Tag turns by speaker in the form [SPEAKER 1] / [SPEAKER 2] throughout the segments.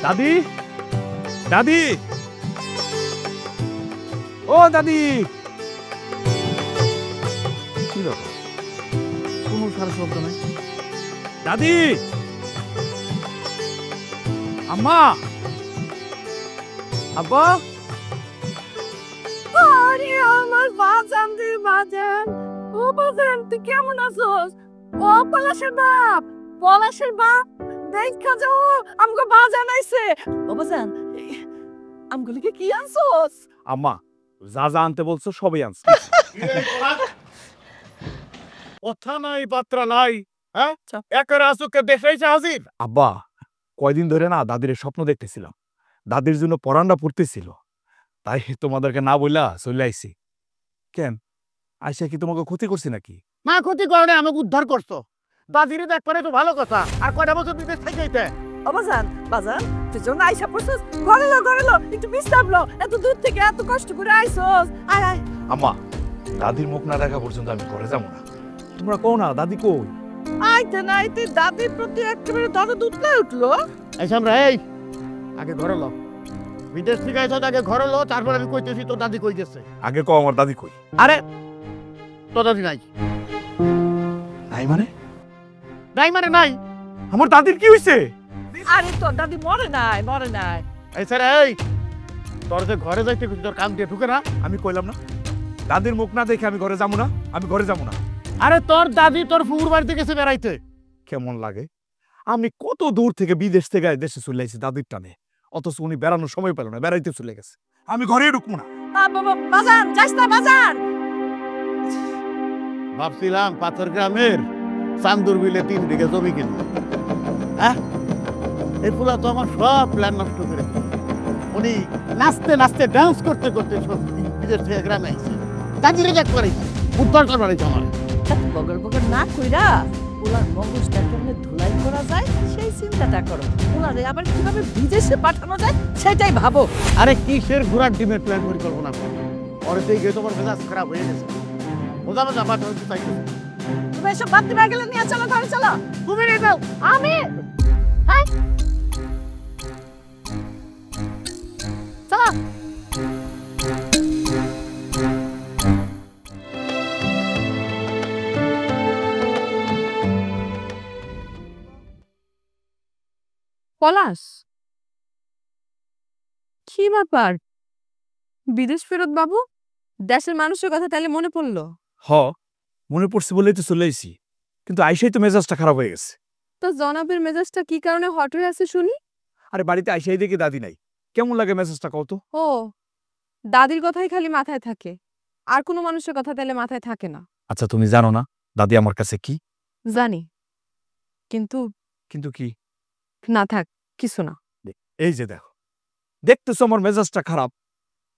[SPEAKER 1] দাদি, দাদি, ও দাদি, কি ব্যাপার? কোনো সারা শব্দ নাই। দাদি, আম্মা, আব্বা।
[SPEAKER 2] আরে আমার বাজান রে বাজান, ও বাজান তুই কেমন আছোস? ও পলাশের বাপ দেখা যাও আমগো বাজান আইছে। ও বাজান আমগুলিকে কি আনছোস?
[SPEAKER 1] আম্মা, যা যা আনতে বলছো সবই আনছি। কথা নাই বাত্রা নাই, হ্যাঁ? একের আসুকে দেখাইছে হাজির। আব্বা, কয়দিন ধরে না দাদির স্বপ্ন দেখতেছিলাম, দাদির জন্য পরান্ডা পড়তেছিল, তাই তোমাদেরকে না বইলা চলে আইছি। কেন আইসা কি তোমাকে ক্ষতি করছি নাকি?
[SPEAKER 3] মা ক্ষতি করে আমাকে উদ্ধার করছো, দাদিরে দেখ পারে তো ভালো কথা। আর কয়টা বছর বিদেশ থাকাইতে।
[SPEAKER 2] ও বাজান তুই যখন আইসা পড়ছস ঘরে লো একটু বিশ্রাম লো, এত দূর থেকে এত কষ্ট করে আইছস। আয় আয়।
[SPEAKER 1] আম্মা, দাদির মুখ না দেখা পর্যন্ত আমি ঘরে যাবো না। তোমরা কও না দাদি কই?
[SPEAKER 2] আইতে দাদির প্রতি একেবারে দরদ উঠলে উঠলো।
[SPEAKER 3] এই সামরা, এই আগে ঘরে লো, বিদেশ থেকে আইছো আগে ঘরে লো, তারপর আমি কইতেছি তোর দাদি কই গেছে।
[SPEAKER 1] আগে কও আমার দাদি কই?
[SPEAKER 3] আরে তোর দাদি নাই।
[SPEAKER 1] নাই মানে?
[SPEAKER 3] নাই মানে নাই।
[SPEAKER 1] আমার দাদির কি হইছে?
[SPEAKER 2] আরে তোর দাদি মরে নাই।
[SPEAKER 3] এই স্যার, এই তোর যে ঘরে যাইতে তোর কাম দিয়ে ঢুকে না।
[SPEAKER 1] আমি কইলাম না দাদির মুখ না দেখে আমি ঘরে যাবো না, আমি ঘরে যাবো না।
[SPEAKER 3] আরে তোর দাদি তোর ফুফুর বাড়িতে গেছে বেড়াইতে।
[SPEAKER 1] কেমন লাগে? আমি কত দূর থেকে বিদেশ থেকে দেশে চলে আইছি দাদির টানে, অথচ উনি বেড়ানোর সময় পেল না, বেড়াইতে চলে গেছে। আমি ঘরেই ঢুকবো না।
[SPEAKER 2] বাজান যাস না বাজান।
[SPEAKER 3] ভাবছিলাম পাথর গ্রামের চান্দুর বিলে 3 বিঘা জমি কিনবো। হ্যাঁ, এই ফুলা তো আমার সব প্ল্যান নষ্ট করে দিল। উনি নাচতে নাচতে ডান্স করতে করতে সব বিদেশ থেকে গ্রামে আইছে, দাদিরে দেখ করাইছে, উদ্ধার করবার আইছে আমার।
[SPEAKER 2] বগর না কইরা ওলার মগজটা কেমনে ধুলাই করা যায় সেই চিন্তাটা করো। ওলারে আবার কিভাবে বিদেশে পাঠানো যায় সেটাই ভাবো।
[SPEAKER 3] আরে কিসের ঘোড়ার ডিমের প্ল্যান পরিকল্পনা করো? পরে তো গিয়ে তোমার মেজাজ খারাপ হয়ে গেছে, বোঝা পাঠাতে চাইছে।
[SPEAKER 2] তুমি এসব বাদ দিবা গেলে নিয়ে চলো ঘরে চলো।
[SPEAKER 3] তুমি নিয়ে যাও।
[SPEAKER 2] আমি হাই চলো।
[SPEAKER 4] পলাশ, কি ব্যাপার? বিদেশ ফেরত বাবু, দেশের মানুষের কথা তাহলে মনে পড়লো?
[SPEAKER 1] হ, মনে পড়ছে বলেই তো চলে আইছি, কিন্তু আইসাই তো মেজাজটা খারাপ হয়ে গেছে।
[SPEAKER 4] তো জনাবের মেজাজটা কি কারণে হট হয়ে আছে শুনি?
[SPEAKER 1] আরে বাড়িতে আইসাই দেখি দাদি নাই, কেমন লাগে মেজাজটা কত?
[SPEAKER 4] ও, দাদির কথাই খালি মাথায় থাকে, আর কোনো মানুষের কথা তাহলে মাথায় থাকে না?
[SPEAKER 1] আচ্ছা, তুমি জানো না দাদি আমার কাছে কি?
[SPEAKER 4] জানি, কিন্তু
[SPEAKER 1] কিন্তু কি?
[SPEAKER 4] না থাক, কিছু না।
[SPEAKER 1] এই যে দেখো, দেখতেছো আমার মেজাজটা খারাপ,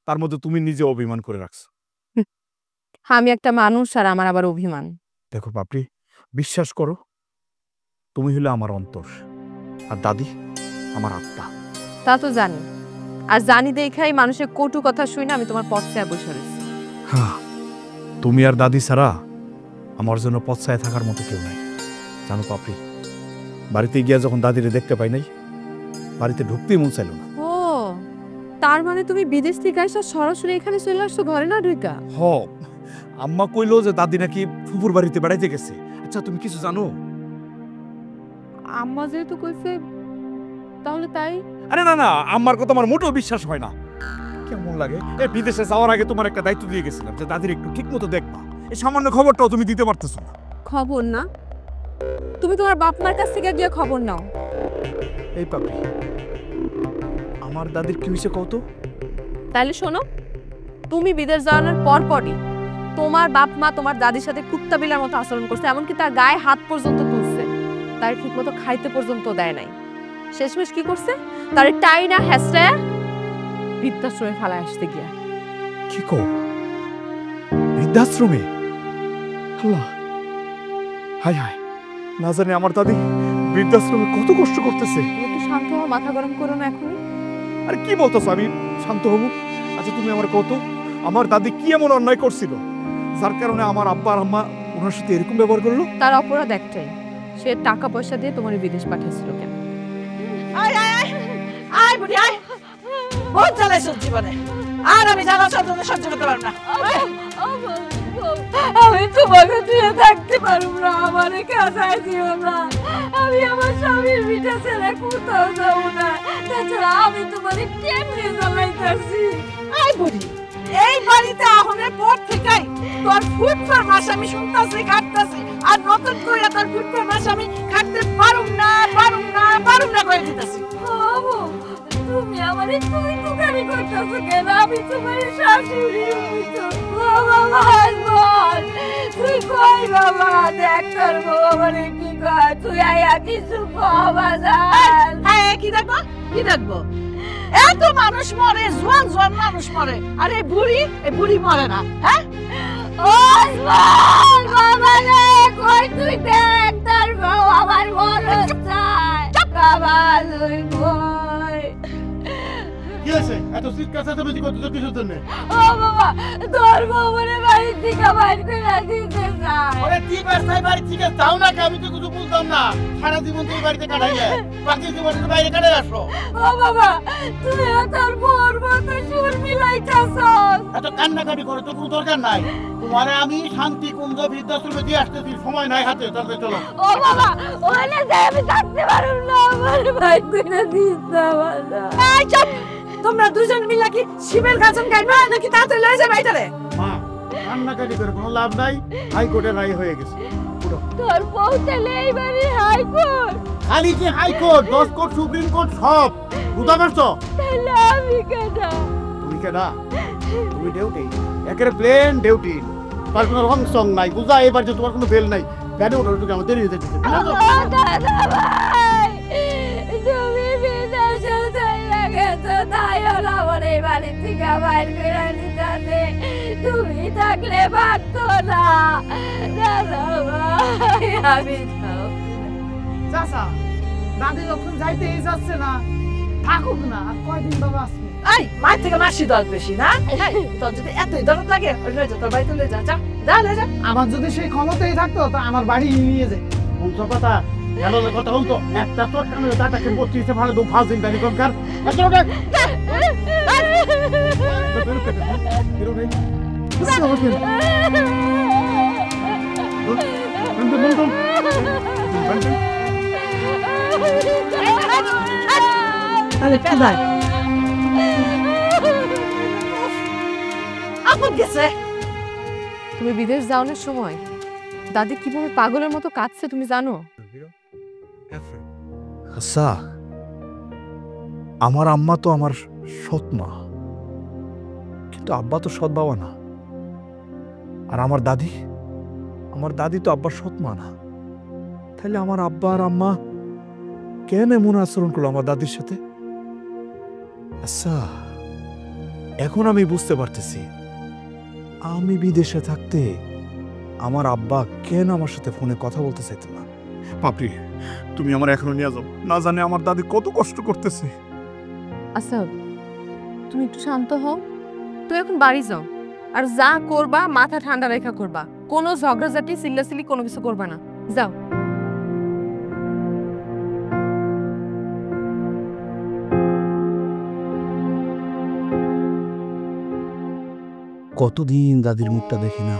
[SPEAKER 1] তার মধ্যে তুমি নিজে অভিমান করে রাখছো।
[SPEAKER 4] আমি একটা মানুষ আর আমার আবার অভিমান।
[SPEAKER 1] দেখো পাপড়ি, বিশ্বাস করো, তুমি হলে আমার অন্তর, আর দাদি আমার আত্মা।
[SPEAKER 4] তা তো জানি, আর জানি দেখাই মানুষের কটু কথা শুই না আমি তোমার পথে বসে রয়েছি।
[SPEAKER 1] হ্যাঁ, তুমি আর দাদি ছাড়া আমার জন্য পথছায় থাকার মতো কেউ নাই। জানো পাপড়ি, বাড়িতে গিয়া যখন দাদিরে দেখতে পাই নাই, বাড়িতে ঢুকতেই মন চাইল না।
[SPEAKER 4] ও, তার মানে তুমি বিদেশ থেকে এসে সরাসরি এখানে চলে আসছো ঘরে না ঢুকা?
[SPEAKER 1] হ, আম্মা কইলো যে দাদি নাকি ফুফুর বাড়িতে বেড়াইতে গেছে। আচ্ছা, তুমি কিছু জানো?
[SPEAKER 4] আম্মা যেহেতু কইছে তাহলে তাই।
[SPEAKER 1] আরে না না, আম্মার কথা আমার মোটেও বিশ্বাস হয় না। কেমন লাগে, এই বিদেশে যাওয়ার আগে তোমার একটা দায়িত্ব দিয়ে গেছিলাম যে দাদির একটু ঠিক মতো দেখবা, এই সামান্য খবরটাও তুমি দিতে পারতেছো না।
[SPEAKER 4] খবর না? তুমি তোমার বাপ মার কাছ থেকে গিয়ে খবর নাও।
[SPEAKER 1] এই পাপড়ি, আমার দাদির কি হয়েছে কত?
[SPEAKER 4] তাহলে শোনো, তুমি বিদেশ যাওয়ানোর পরপরই তোমার বাপ মা তোমার দাদির সাথে কুত্তা বিলার মতো আচরণ করছে, এমনকি তার গায়ে হাত পর্যন্ত তুলছে, তার ঠিক মতো খাইতে পর্যন্ত দেয় নাই। শেষমেশ কি করছে? তার টাইনা হ্যাসরায় বৃদ্ধাশ্রমে ফালায় আসতে গিয়া।
[SPEAKER 1] কি কো? বৃদ্ধাশ্রমে? আল্লাহ, হায় হায়, না জানি আমার দাদি বৃদ্ধাশ্রমে কত কষ্ট করতেছে।
[SPEAKER 4] একটু শান্ত হও, মাথা গরম করো না এখনই।
[SPEAKER 1] আরে কি বলতেছো, আমি শান্ত হবো? আচ্ছা তুমি আমার কত, আমার দাদি কি এমন অন্যায় করছিল যার কারণে আমার আব্বা আর আম্মা ওনার সাথে এরকম ব্যবহার করলো?
[SPEAKER 4] তার অপরাধ একটাই, সে টাকা পয়সা দিয়ে তোমার বিদেশ পাঠিয়েছিল। কেন?
[SPEAKER 2] আয় আয় আয় আয় বুড়ি আয়, বহুত জ্বালাইছিস জীবনে, আর আমি জ্বালা যন্ত্রণা সহ্য করতে পারবো না।
[SPEAKER 5] আমি তোমাকে দিয়ে থাকতে পারবো না, আমার কাছে দিও না। আমি আমার স্বামীর পিঠা ছেড়ে কোথাও যাবো না। তাছাড়া আমি তোমার কেমনে জ্বালাইতেছি।
[SPEAKER 2] আয় বুড়ি, এই বাড়িতে আহনের পর থেকেই তোর ফুটফার মাস আমি শুনতাছি কাটতাছি, আর নতুন করে তোর ফুটফার মাস আমি কাটতে পারুম না করে দিতেছি।
[SPEAKER 5] তুমি আমার তুই দোকানি করতেছো কেন? আমি তোমার শাশুড়ি হইতো। বাবা বল, তুই কই বাবা? ডাক্তার বাবা কি কয়? তুই আয়া কিছু বাবা যান।
[SPEAKER 2] হ্যাঁ, কি দেখবো? এত মানুষ মরে, জোয়ান মানুষ মরে, আর এই বুড়ি মরে না। হ্যাঁ,
[SPEAKER 5] ওসমান বাবা রে, কই তুই ডাক্তার বাবা আমার মনে চায়। বাবা তুই কই?
[SPEAKER 3] কি হয়েছে? এত চিৎকার চেঁচামেচি করতেছো কিসের জন্য?
[SPEAKER 5] ও বাবা, তোর বউরে বাড়ি থেকে বাইর করে দিতে চায়।
[SPEAKER 3] ওরে কি ব্যবসায় বাড়ি থেকে যাও না, আমি তো কিছু বুঝলাম না। সারা জীবন তুই বাড়িতে কাটাইলে, বাকি জীবন তুমি বাইরে কাটাই আসো।
[SPEAKER 5] ও বাবা, তুই তোর বউর মতো সুর মিলাইতাছস।
[SPEAKER 3] এত কান্নাকাটি করে তো কোনো দরকার নাই। তোমারে আমি শান্তি কুঞ্জ বৃদ্ধাশ্রমে দিয়ে আসতেছি, সময় নাই হাতে, তাহলে চলো।
[SPEAKER 5] ও বাবা, ওখানে যাই আমি থাকতে পারব না, আমার ভাই কইনা দিতে পারবা।
[SPEAKER 2] এই চুপ! তোমরা দুজন মিলে কি শিবের গাজন গাইবা নাকি তাড়াতাড়ি লয়ে যাবে এইটারে?
[SPEAKER 3] মা, কান্নাকাটি করে কোনো লাভ নাই। হাইকোর্টের রায় হয়ে গেছে।
[SPEAKER 5] তোর বউ তাহলে এই বাড়ি হাইকোর্ট?
[SPEAKER 3] খালি যে হাইকোর্ট, 10 কোর্ট, সুপ্রিম কোর্ট সব বুঝা পারছো?
[SPEAKER 5] তাহলে আমি কেনা?
[SPEAKER 3] তুমি কেনা? তুমি ডিউটি, একেবারে প্লেন ডিউটি। তার কোনো রং সং নাই, বুঝা? এবার যে তোমার কোনো বেল নাই, ব্যাডে ওঠার জন্য আমার দেরি হয়ে যাচ্ছে।
[SPEAKER 5] দাদা ভাই, তুমি বিদেশে চলে গেছো, তাই হলো আমার এই বাড়ি থেকে বাইর করে দিতে। তুমি থাকলে পারতো না দাদা ভাই, আমি যাও।
[SPEAKER 2] চাচা, দাদি যখন যাইতেই যাচ্ছে না, থাকুক না, আর কয়দিন বাবা আসবে? এই মায়ের থেকে মাসি দর বেশি না? এই, তোর যদি এতই দরদ লাগে, লয়ে যা, তোর বাড়িতে লয়ে যা, যা লয়ে যা।
[SPEAKER 6] আমার যদি সেই ক্ষমতাই থাকতো তা আমার বাড়ি নিয়ে যেত।
[SPEAKER 3] বলছো কথা, গেল কথা বলতো। একটা তোর কানে দাদাকে বত্রিশে ভালো দু ফাউজিন দানি কনকার।
[SPEAKER 2] তাহলে কেদার আপন গেছে।
[SPEAKER 4] তুমি বিদেশ যাওয়ার সময় দাদি কিভাবে পাগলের মতো কাঁদছে তুমি জানো?
[SPEAKER 1] আচ্ছা, আমার আম্মা তো আমার সৎ মা, কিন্তু আব্বা তো সৎ বাবা না। আর আমার দাদি তো আব্বার সৎ মা না। তাহলে আমার আব্বা আর আম্মা কেন এমন আচরণ করলো আমার দাদির সাথে? আচ্ছা, এখন আমি বুঝতে পারতেছি, আমি বিদেশে থাকতে আমার আব্বা কেন আমার সাথে ফোনে কথা বলতে চাইতো না। পাপড়ি, তুমি আমার এখনো নিয়ে যাও, না জানে আমার দাদি কত কষ্ট করতেছে।
[SPEAKER 4] আচ্ছা, তুমি একটু শান্ত হও। তুই এখন বাড়ি যাও, আর যা করবা মাথা ঠান্ডা রেখা করবা। কোনো ঝগড়াঝাটি চিল্লাচিল্লি কোনো কিছু করবা না, যাও।
[SPEAKER 1] কতদিন দাদির মুখটা দেখি না,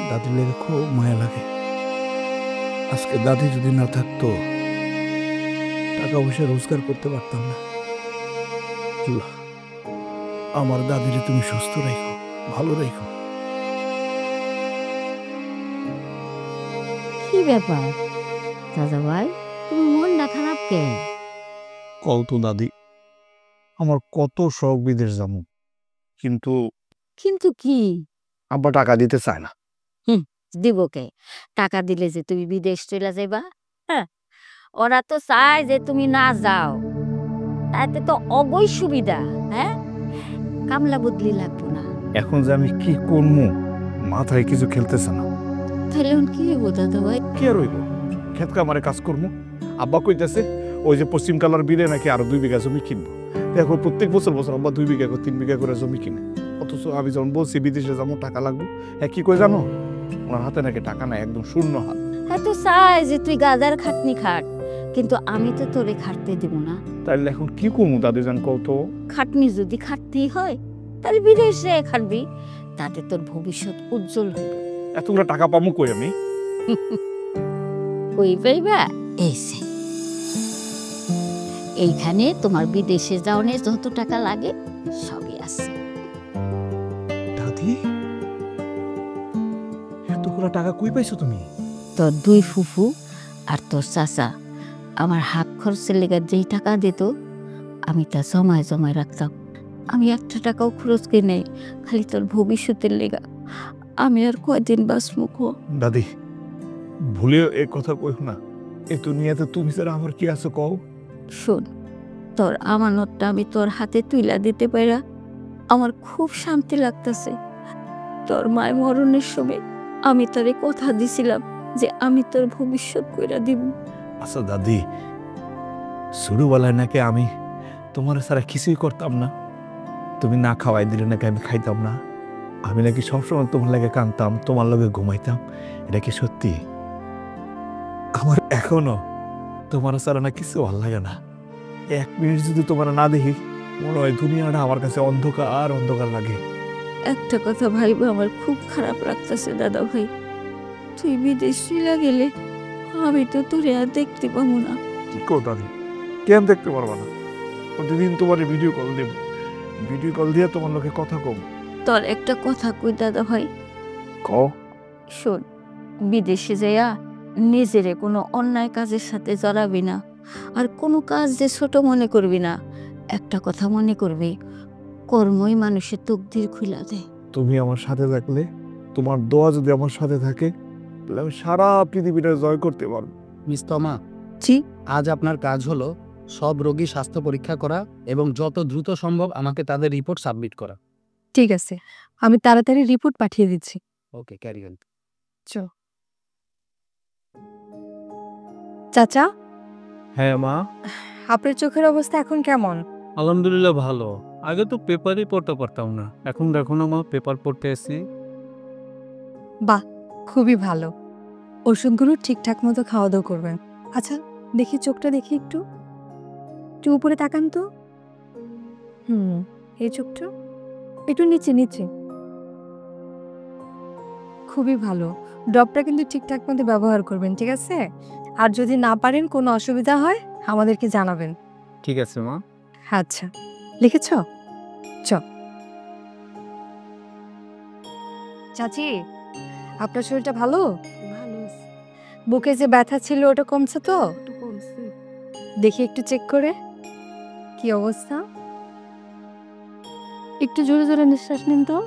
[SPEAKER 1] দাদির লেগে খুব মায়া লাগে। আজকে দাদি যদি না থাকতো, টাকা পয়সা রোজগার করতে পারতাম না। আল্লাহ, আমার দাদিরে তুমি সুস্থ রাখো, ভালো রাখো।
[SPEAKER 5] কি ব্যাপার দাদা ভাই, তুমি মনটা খারাপ কেন?
[SPEAKER 1] কল তো দাদি, আমার কত শখ বিদেশ যাবো, কিন্তু
[SPEAKER 5] কিন্তু কি?
[SPEAKER 1] আব্বা টাকা দিতে চায় না।
[SPEAKER 5] দিব কে? টাকা দিলে যে তুমি বিদেশ চলে যাইবা? হ্যাঁ, ওরা তো চায় যে তুমি না যাও, তাতে তো অবৈ সুবিধা। হ্যাঁ, কামলা বদলি লাগবো না।
[SPEAKER 1] এখন যে আমি কি করবো মাথায় কিছু খেলতেছে না।
[SPEAKER 5] তাহলে কি হবো দাদা ভাই?
[SPEAKER 1] কে রইব? খেত কামারে কাজ করবো। আব্বা কইতেছে ওই যে পশ্চিম কালার বিলে নাকি আরো 2 বিঘা জমি কিনবো। দেখো প্রত্যেক বছর আব্বা 2 বিঘা করে 3 বিঘা করে জমি কিনে। অথচ আমি যখন বলছি বিদেশে যাবো টাকা লাগবে, কি কই জানো? ওনার হাতে নাকি টাকা নাই, একদম শূন্য হাত।
[SPEAKER 5] এত চায় যে তুই গাদার খাটনি খাট, কিন্তু আমি তো তোরে খাটতে দিব না।
[SPEAKER 1] তাইলে এখন কি করবো দাদিজান কত?
[SPEAKER 5] খাটনি যদি খাটতেই হয় তাহলে বিদেশে খাটবি, তাতে তোর ভবিষ্যৎ উজ্জ্বল হবে।
[SPEAKER 1] এতগুলো টাকা পাবো কই আমি?
[SPEAKER 5] কই পাইবা? এসে এইখানে তোমার বিদেশে যাওয়ার যত টাকা লাগে সবই আছে।
[SPEAKER 1] দাদি, এতগুলো টাকা কই পাইছো তুমি?
[SPEAKER 5] তোর দুই ফুফু আর তোর চাচা আমার হাত খরচের লেগে যেই টাকা দিত আমি তা জমায় জমায় রাখতাম। আমি একটা টাকাও খরচ করে নেই, খালি তোর ভবিষ্যতের লেগা। আমি আর কয়দিন বাঁচবো?
[SPEAKER 1] দাদি, ভুলেও এ কথা কইও না। এ দুনিয়াতে তুমি ছাড়া আমার কি আছে কও?
[SPEAKER 5] শোন, তোর আমানতটা আমি তোর হাতে তুইলা দিতে পারা আমার খুব শান্তি লাগতেছে। তোর মায়ের মরণের সময় আমি তোরে কথা দিছিলাম যে আমি তোর ভবিষ্যৎ কইরা দিব।
[SPEAKER 1] আচ্ছা দাদি, ছোটবেলায় নাকি আমি তোমার ছাড়া কিছুই করতাম না। তুমি না খাওয়াই দিলে নাকি আমি খাইতাম না। আমি নাকি সবসময় তোমার লাগে কাঁদতাম, তোমার লগে ঘুমাইতাম। এটা কি সত্যি? আমার এখনো তোমার ছাড়া না কিছু ভালো লাগে না। এক মিনিট যদি তোমার না দেখি মনে হয় দুনিয়াটা আমার কাছে অন্ধকার অন্ধকার লাগে।
[SPEAKER 5] একটা কথা ভাইবা আমার খুব খারাপ লাগতেছে দাদা ভাই, তুই বিদেশ চলে গেলে আমি তো তোরে আর দেখতে পাবো না।
[SPEAKER 1] কি কো দাদি, কেন দেখতে পারবা না? প্রতিদিন তোমার ভিডিও কল দেব, ভিডিও কল দিয়ে তোমার লোকে কথা কম।
[SPEAKER 5] তোর একটা কথা কই দাদা ভাই,
[SPEAKER 1] কও।
[SPEAKER 5] শোন, বিদেশে যাইয়া নিজেরে কোনো অন্যায় কাজের সাথে জড়াবি না, আর কোনো কাজ যে ছোট মনে করবি না। একটা কথা মনে করবি, কর্মই মানুষের তকদির খুলা দেয়।
[SPEAKER 1] তুমি আমার সাথে থাকলে, তোমার দোয়া যদি আমার সাথে থাকে, তাহলে আমি সারা পৃথিবীটা জয় করতে পারবো।
[SPEAKER 7] মিস তমা,
[SPEAKER 4] জি।
[SPEAKER 7] আজ আপনার কাজ হলো সব রোগী স্বাস্থ্য পরীক্ষা করা এবং যত দ্রুত সম্ভব আমাকে তাদের রিপোর্ট সাবমিট করা।
[SPEAKER 4] ঠিক আছে, আমি তাড়াতাড়ি রিপোর্ট পাঠিয়ে দিচ্ছি।
[SPEAKER 7] ওকে, ক্যারি অন।
[SPEAKER 4] চাচা,
[SPEAKER 8] হ্যাঁ মা,
[SPEAKER 4] আপনার চোখের অবস্থা এখন কেমন?
[SPEAKER 8] আলহামদুলিল্লাহ ভালো। আগে তো পেপারই পড়তে পারতাম না, এখন দেখো না মা, পেপার পড়তে এসি।
[SPEAKER 4] বাহ, খুবই ভালো। ওষুধগুলো ঠিকঠাক মতো খাওয়া দাওয়া করবেন। আচ্ছা, দেখি চোখটা দেখি, একটু একটু উপরে তাকান তো। এই চোখটা একটু নিচে নিচে। খুবই ভালো। ড্রপটা কিন্তু ঠিকঠাক মতো ব্যবহার করবেন, ঠিক আছে? আর যদি না পারেন, কোনো অসুবিধা হয় আমাদেরকে জানাবেন।
[SPEAKER 8] ঠিক আছে মা।
[SPEAKER 4] আচ্ছা, লিখেছ? চাচি, আপনার শরীরটা ভালো? বুকে যে ব্যথা ছিল ওটা কমছে তো? দেখি একটু চেক করে কি অবস্থা। একটু জোরে জোরে নিঃশ্বাস নিন তো।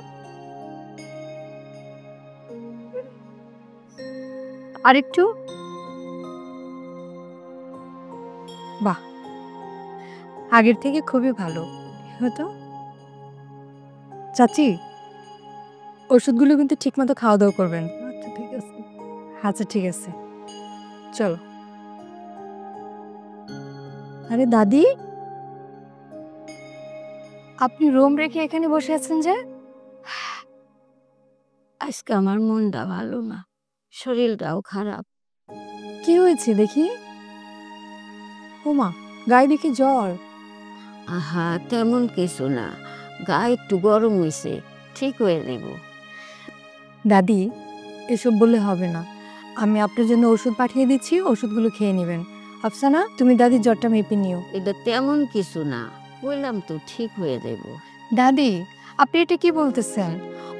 [SPEAKER 4] আর একটু। বাহ, আগের থেকে খুবই ভালো হতো। চাচি, ওষুধগুলো কিন্তু ঠিক মতো খাওয়া দাওয়া করবেন। আচ্ছা ঠিক আছে। আচ্ছা ঠিক আছে, চলো। আরে দাদি, আপনি রুম রেখে এখানে বসে আছেন যে?
[SPEAKER 5] আজকে আমার মনটা ভালো না, শরীরটাও খারাপ।
[SPEAKER 4] কি হয়েছে দেখি? ওমা, গায়ে দেখি জ্বর।
[SPEAKER 5] আহা, তেমন কিছু না, গা একটু গরম হয়েছে, ঠিক হয়ে দেব।
[SPEAKER 4] দাদি, এসব বললে হবে না। আমি আপনার জন্য ওষুধ পাঠিয়ে দিচ্ছি, ওষুধগুলো খেয়ে নেবেন। আফসানা, তুমি দাদির জ্বরটা মেপে নিও।
[SPEAKER 5] এটা তেমন কিছু না, বললাম তো ঠিক হয়ে দেব।
[SPEAKER 4] দাদি, আপনি এটা কি বলতেছেন?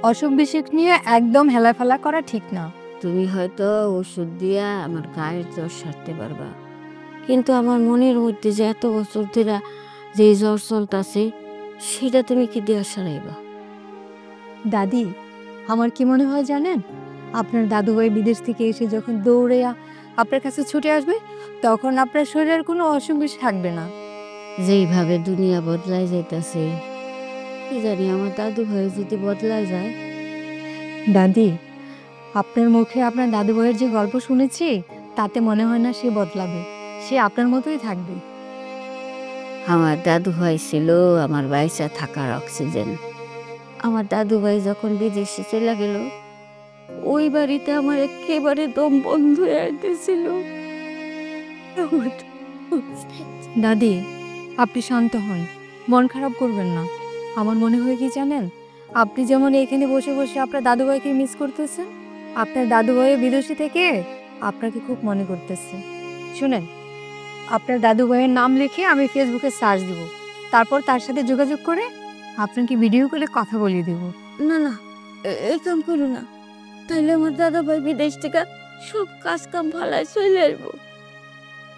[SPEAKER 4] অসুখ বিসুখ নিয়ে একদম হেলাফেলা করা ঠিক না।
[SPEAKER 5] তুমি হয়তো ওষুধ দিয়া আমার গায়ের জ্বর সারতে পারবা, কিন্তু আমার মনের মধ্যে যে এত বছর ধরে যে জ্বর চলতেছে, সেটা তুমি কি দেওয়া সারাইবা?
[SPEAKER 4] দাদি, আমার কি মনে হয় জানেন? আপনার দাদুভাই বিদেশ থেকে এসে যখন দৌড়ে আপনার কাছে ছুটে আসবে, তখন আপনার শরীরের কোনো অসুখ বিসুখ থাকবে না।
[SPEAKER 5] যেইভাবে দুনিয়া বদলাই যাইতেছে, কি জানি আমার দাদু ভাই যদি বদলাই যায়।
[SPEAKER 4] দাদি, আপনার মুখে আপনার দাদু ভাইয়ের যে গল্প শুনেছি, তাতে মনে হয় না সে বদলাবে। সে আপনার মতোই থাকবে।
[SPEAKER 5] আমার দাদু ভাই ছিল আমার বাইসা থাকার অক্সিজেন। আমার দাদু ভাই যখন বিদেশে চলে গেল, ওই বাড়িতে আমার একেবারে দম বন্ধ হয়ে আইতেছিল। দাদি, আপনি শান্ত হন, মন খারাপ করবেন না। আমার মনে হয় কি জানেন, আপনি যেমন এখানে বসে বসে আপনার দাদুভাইকে মিস করতেছেন, আপনার দাদুভাই বিদেশে থেকে আপনাকে খুব মনে করতেছে। শুনেন, আপনার দাদুভাইয়ের নাম লিখে আমি ফেসবুকে সার্চ দিব, তারপর তার সাথে যোগাযোগ করে আপনাকে ভিডিও করে কথা বলিয়ে দেব।
[SPEAKER 2] না না, এরকম করো না, তাহলে আমার দাদা ভাই বিদেশ থেকে সব কাজ কাম ভালাই চলে আসবো।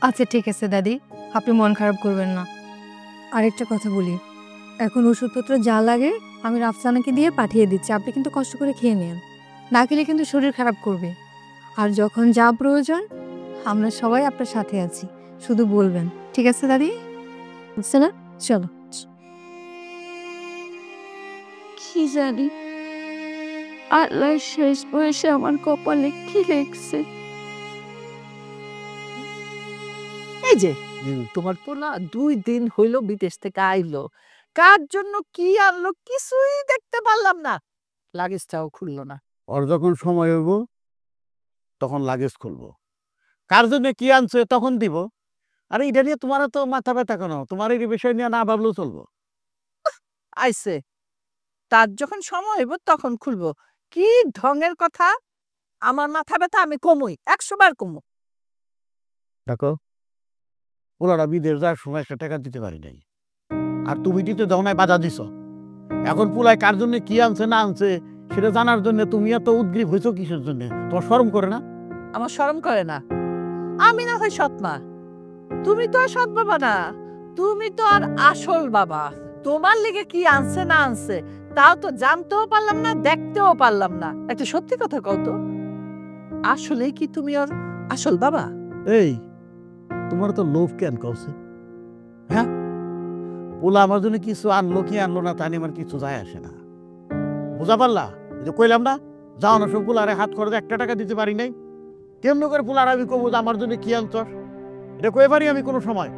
[SPEAKER 5] আচ্ছা ঠিক আছে দাদি, আপনি মন খারাপ করবেন না। আরেকটা কথা বলি, এখন ওষুধপত্র যা লাগে আমি রাফসানাকে দিয়ে পাঠিয়ে দিচ্ছি, আপনি কিন্তু কষ্ট করে খেয়ে নেন, না খেলে কিন্তু শরীর খারাপ করবে। আর যখন যা প্রয়োজন আমরা সবাই আপনার সাথে আছি, শুধু বলবেন। ঠিক আছে দাদি, বুঝছে না? চলো।
[SPEAKER 2] কি জানি আল্লাহ শেষ বয়সে আমার কপালে কি লেখছে।
[SPEAKER 3] এই যে তোমার পোলা 2 দিন হইল বিদেশ থেকে আইলো, কার জন্য কি আনলো কিছুই দেখতে পারলাম না, লাগেজটাও খুললো না।
[SPEAKER 1] ওর যখন সময় হইব তখন লাগেজ খুলবো, কার জন্য কি আনছে তখন দিব। আরে এটা নিয়ে তোমার তো মাথা ব্যথা কেন? তোমার এই বিষয় নিয়ে না ভাবলেও চলবো।
[SPEAKER 3] আইছে, তার যখন সময় হইব তখন খুলবো। কি ঢঙের কথা! আমার মাথা ব্যথা আমি কমই, 100 বার কমু।
[SPEAKER 1] দেখো, ওনারা বিদেশ যাওয়ার সময় 1 টাকা দিতে পারি নাই, আর তুমি দিতে দাও নাই, বাধা দিছ। এখন পুলায় কার জন্য কি আনছে না আনছে সেটা জানার জন্য তুমি এত উদ্গ্রীব হয়েছো কিসের জন্য? তোমার শরম করে না?
[SPEAKER 3] আমার শরম করে না? আমি না হয় সৎ মা, তুমি তো আর সৎ বাবা না, তুমি তো আর আসল বাবা। তোমার লিগে কি আনছে না আনছে তাও তো জানতেও পারলাম না, দেখতেও পারলাম না। একটা সত্যি কথা কও তো, আসলে কি তুমি ওর আসল বাবা?
[SPEAKER 1] এই তোমার তো লোভ কেন কওছে? হ্যাঁ, পোলা আমার জন্য কিছু আনলো কি আনলো না তা নিয়ে আমার কিছু যায় আসে না, বুঝা পারলা? যে কইলাম না, যাও না সব পোলারে হাত করে 1 টাকা দিতে পারি নাই, কেমন করে পোলার আমি কবো আমার জন্য কি আনছস? এটা কয়ে পারি আমি কোনো সময়?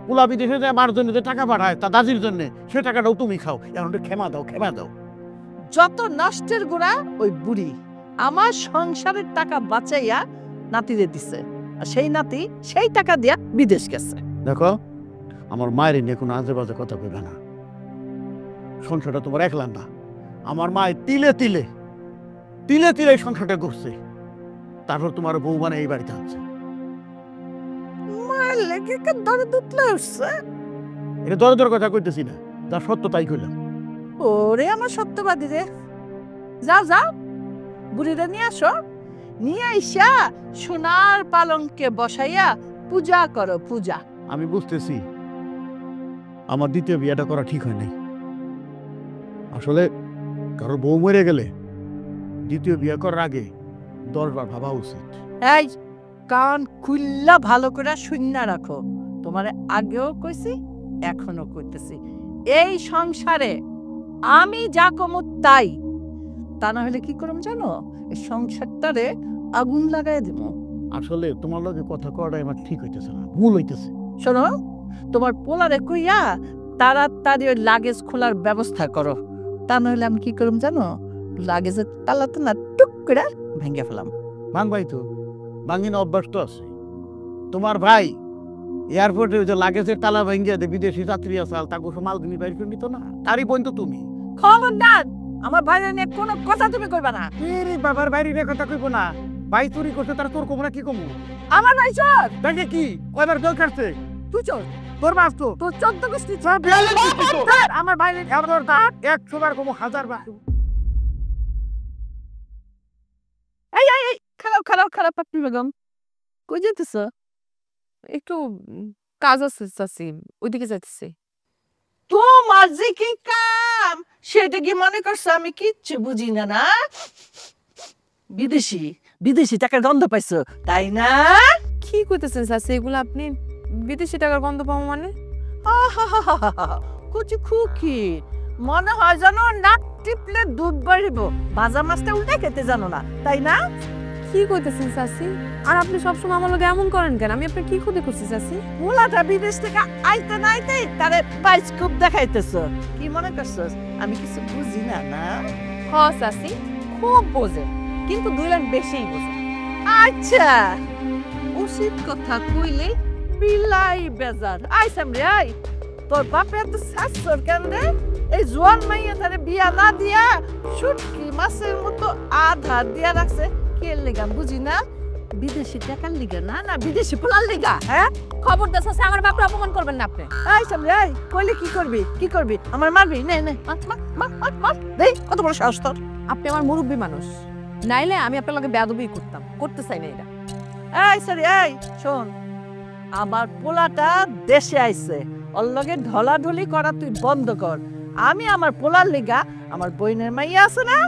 [SPEAKER 1] পোলা বিদেশে যায় আমার জন্য যে টাকা পাঠায় তা দাদির জন্য, সে টাকাটাও তুমি খাও। এখন ক্ষমা দাও, ক্ষমা দাও।
[SPEAKER 3] যত নষ্টের গোড়া ওই বুড়ি আমার সংসারের টাকা বাঁচাইয়া নাতিরে দিছে, আর সেই নাতি সেই টাকা দিয়া বিদেশ গেছে।
[SPEAKER 1] দেখো, আমার মায়ের নিয়ে কোনো আজে বাজে কথা কইবে না। সংসারটা তোমার একলা না, আমার মায়ের তিলে তিলে তিলে তিলে এই সংসারটা করছে, তারপর তোমার বউ মানে এই বাড়িতে আনছে।
[SPEAKER 3] মায়ের লেগে দরে দুতলে উঠছে।
[SPEAKER 1] এটা দর দর কথা কইতেছি না, যা সত্য তাই কইলাম।
[SPEAKER 3] ওরে আমার সত্যবাদী রে, যাও যাও, বুড়িরে নিয়ে আসো, নিয়ে আইসা সোনার পালঙ্কে বসাইয়া পূজা করো, পূজা।
[SPEAKER 1] আমি বুঝতেছি আমার দ্বিতীয় বিয়েটা করা ঠিক হয় নাই। আসলে কারোর বউ মরে গেলে দ্বিতীয় বিয়ে করার আগে 10 বার ভাবা উচিত।
[SPEAKER 3] এই কান খুল্লা ভালো করে শুননা রাখো, তোমারে আগেও কইছি এখনো কইতেছি, এই সংসারে আমি যা কমু তাই, তা না হলে কি করম জানো? এই সংসারটারে আগুন লাগাই দেব।
[SPEAKER 1] আসলে তোমার লগে কথা করাটাই আমার ঠিক হইতেছে না, ভুল হইতেছে।
[SPEAKER 3] শোনো, তোমার পোলারে কইয়া তাড়াতাড়ি ওই লাগেজ খোলার ব্যবস্থা করো, তা না হলে আমি কি করম জানো? লাগেজের তালা তো না টুক করে ভেঙে ফেলাম।
[SPEAKER 1] ভাঙবাই তো, ভাঙিন অভ্যাস তো আছে। তোমার ভাই এয়ারপোর্টে ওই যে লাগেজের তালা ভেঙে দে, বিদেশি যাত্রী আছে, তাকে মাল তুমি বাইর করে নিত না, তারই বোন তো তুমি।
[SPEAKER 3] খবরদার, আমার ভাইয়ের নিয়ে কোনো কথা তুমি কইবা না।
[SPEAKER 1] এরে বাবার বাইরে কথা কইব না, ভাই চুরি করছে তার তোর কমু না কি কমু?
[SPEAKER 3] আমার ভাই চোর।
[SPEAKER 1] দেখে কি কয়বার দল কাটছে?
[SPEAKER 3] তুই চোর,
[SPEAKER 1] তোর মাছ তো,
[SPEAKER 3] তোর 14 গোষ্ঠী
[SPEAKER 1] সব বিয়ালে দিছি তো।
[SPEAKER 3] আমার ভাইয়ের
[SPEAKER 1] 100 বার কমু, 1000 বার।
[SPEAKER 3] এই খারাপ খারাপ খারাপ পাপড়ি বেগম, কই যেতেছ?
[SPEAKER 4] একটু কাজ আছে চাচি, ওইদিকে যাইতেছি।
[SPEAKER 3] তোমার যে কি কাম সেটা কি মনে করছো আমি কিচ্ছু বুঝি না? না, বিদেশি বিদেশি টাকার গন্ধ পাইছো তাই না?
[SPEAKER 4] কি কইতেছেন চাচি এগুলো আপনি? বিদেশি টাকার গন্ধ পাবো মানে?
[SPEAKER 3] কুচি খুকি, মনে হয় জানো নাক টিপলে দুধ বাড়িব, ভাজা মাছটা উল্টে খেতে জানো না তাই না?
[SPEAKER 4] কি কইতেছেন চাচি? আর আপনি সবসময় আমার লগে এমন করেন কেন? আমি আপনার কি ক্ষতি করছি চাচি?
[SPEAKER 3] পোলাটা বিদেশ থেকে আইতে না আইতে তারে বাইস্কোপ দেখাইতেছ, কি মনে করছস আমি কিছু বুঝি না? না,
[SPEAKER 4] হ চাচি, খুব বোঝে, কিন্তু 2 লাখ বেশিই বোঝে।
[SPEAKER 3] আচ্ছা, উচিত কথা কইলে
[SPEAKER 2] বিলাই বেজার আইসাম রে আই তোর বাপে এত শাসর কেন রে এই জোয়ান মাইয়া তারে বিয়া না দিয়া শুটকি মাছের মতো আধা দিয়া রাখছে কে লেগা বুঝি না বিদেশি টাকার লিগা না না বিদেশি পোলার লিগা হ্যাঁ
[SPEAKER 4] খবরদার চাচা আমার বাপরে অপমান করবেন না আপনি।
[SPEAKER 2] আইসাম রে আই কইলে কি করবি আমার মারবি নে নে মার দেই কত বড় সাহস তোর
[SPEAKER 4] আপনি আমার মুরব্বী মানুষ, নাইলে আমি আপনার লগে বেয়াদবি করতে চাই না এটা।
[SPEAKER 2] এই সরি এই শোন আমার পোলাটা দেশে আইছে ওর লগে ঢলাঢলি করা তুই বন্ধ কর। আমি আমার পোলার লিগা আমার বইনের মাইয়া আছে না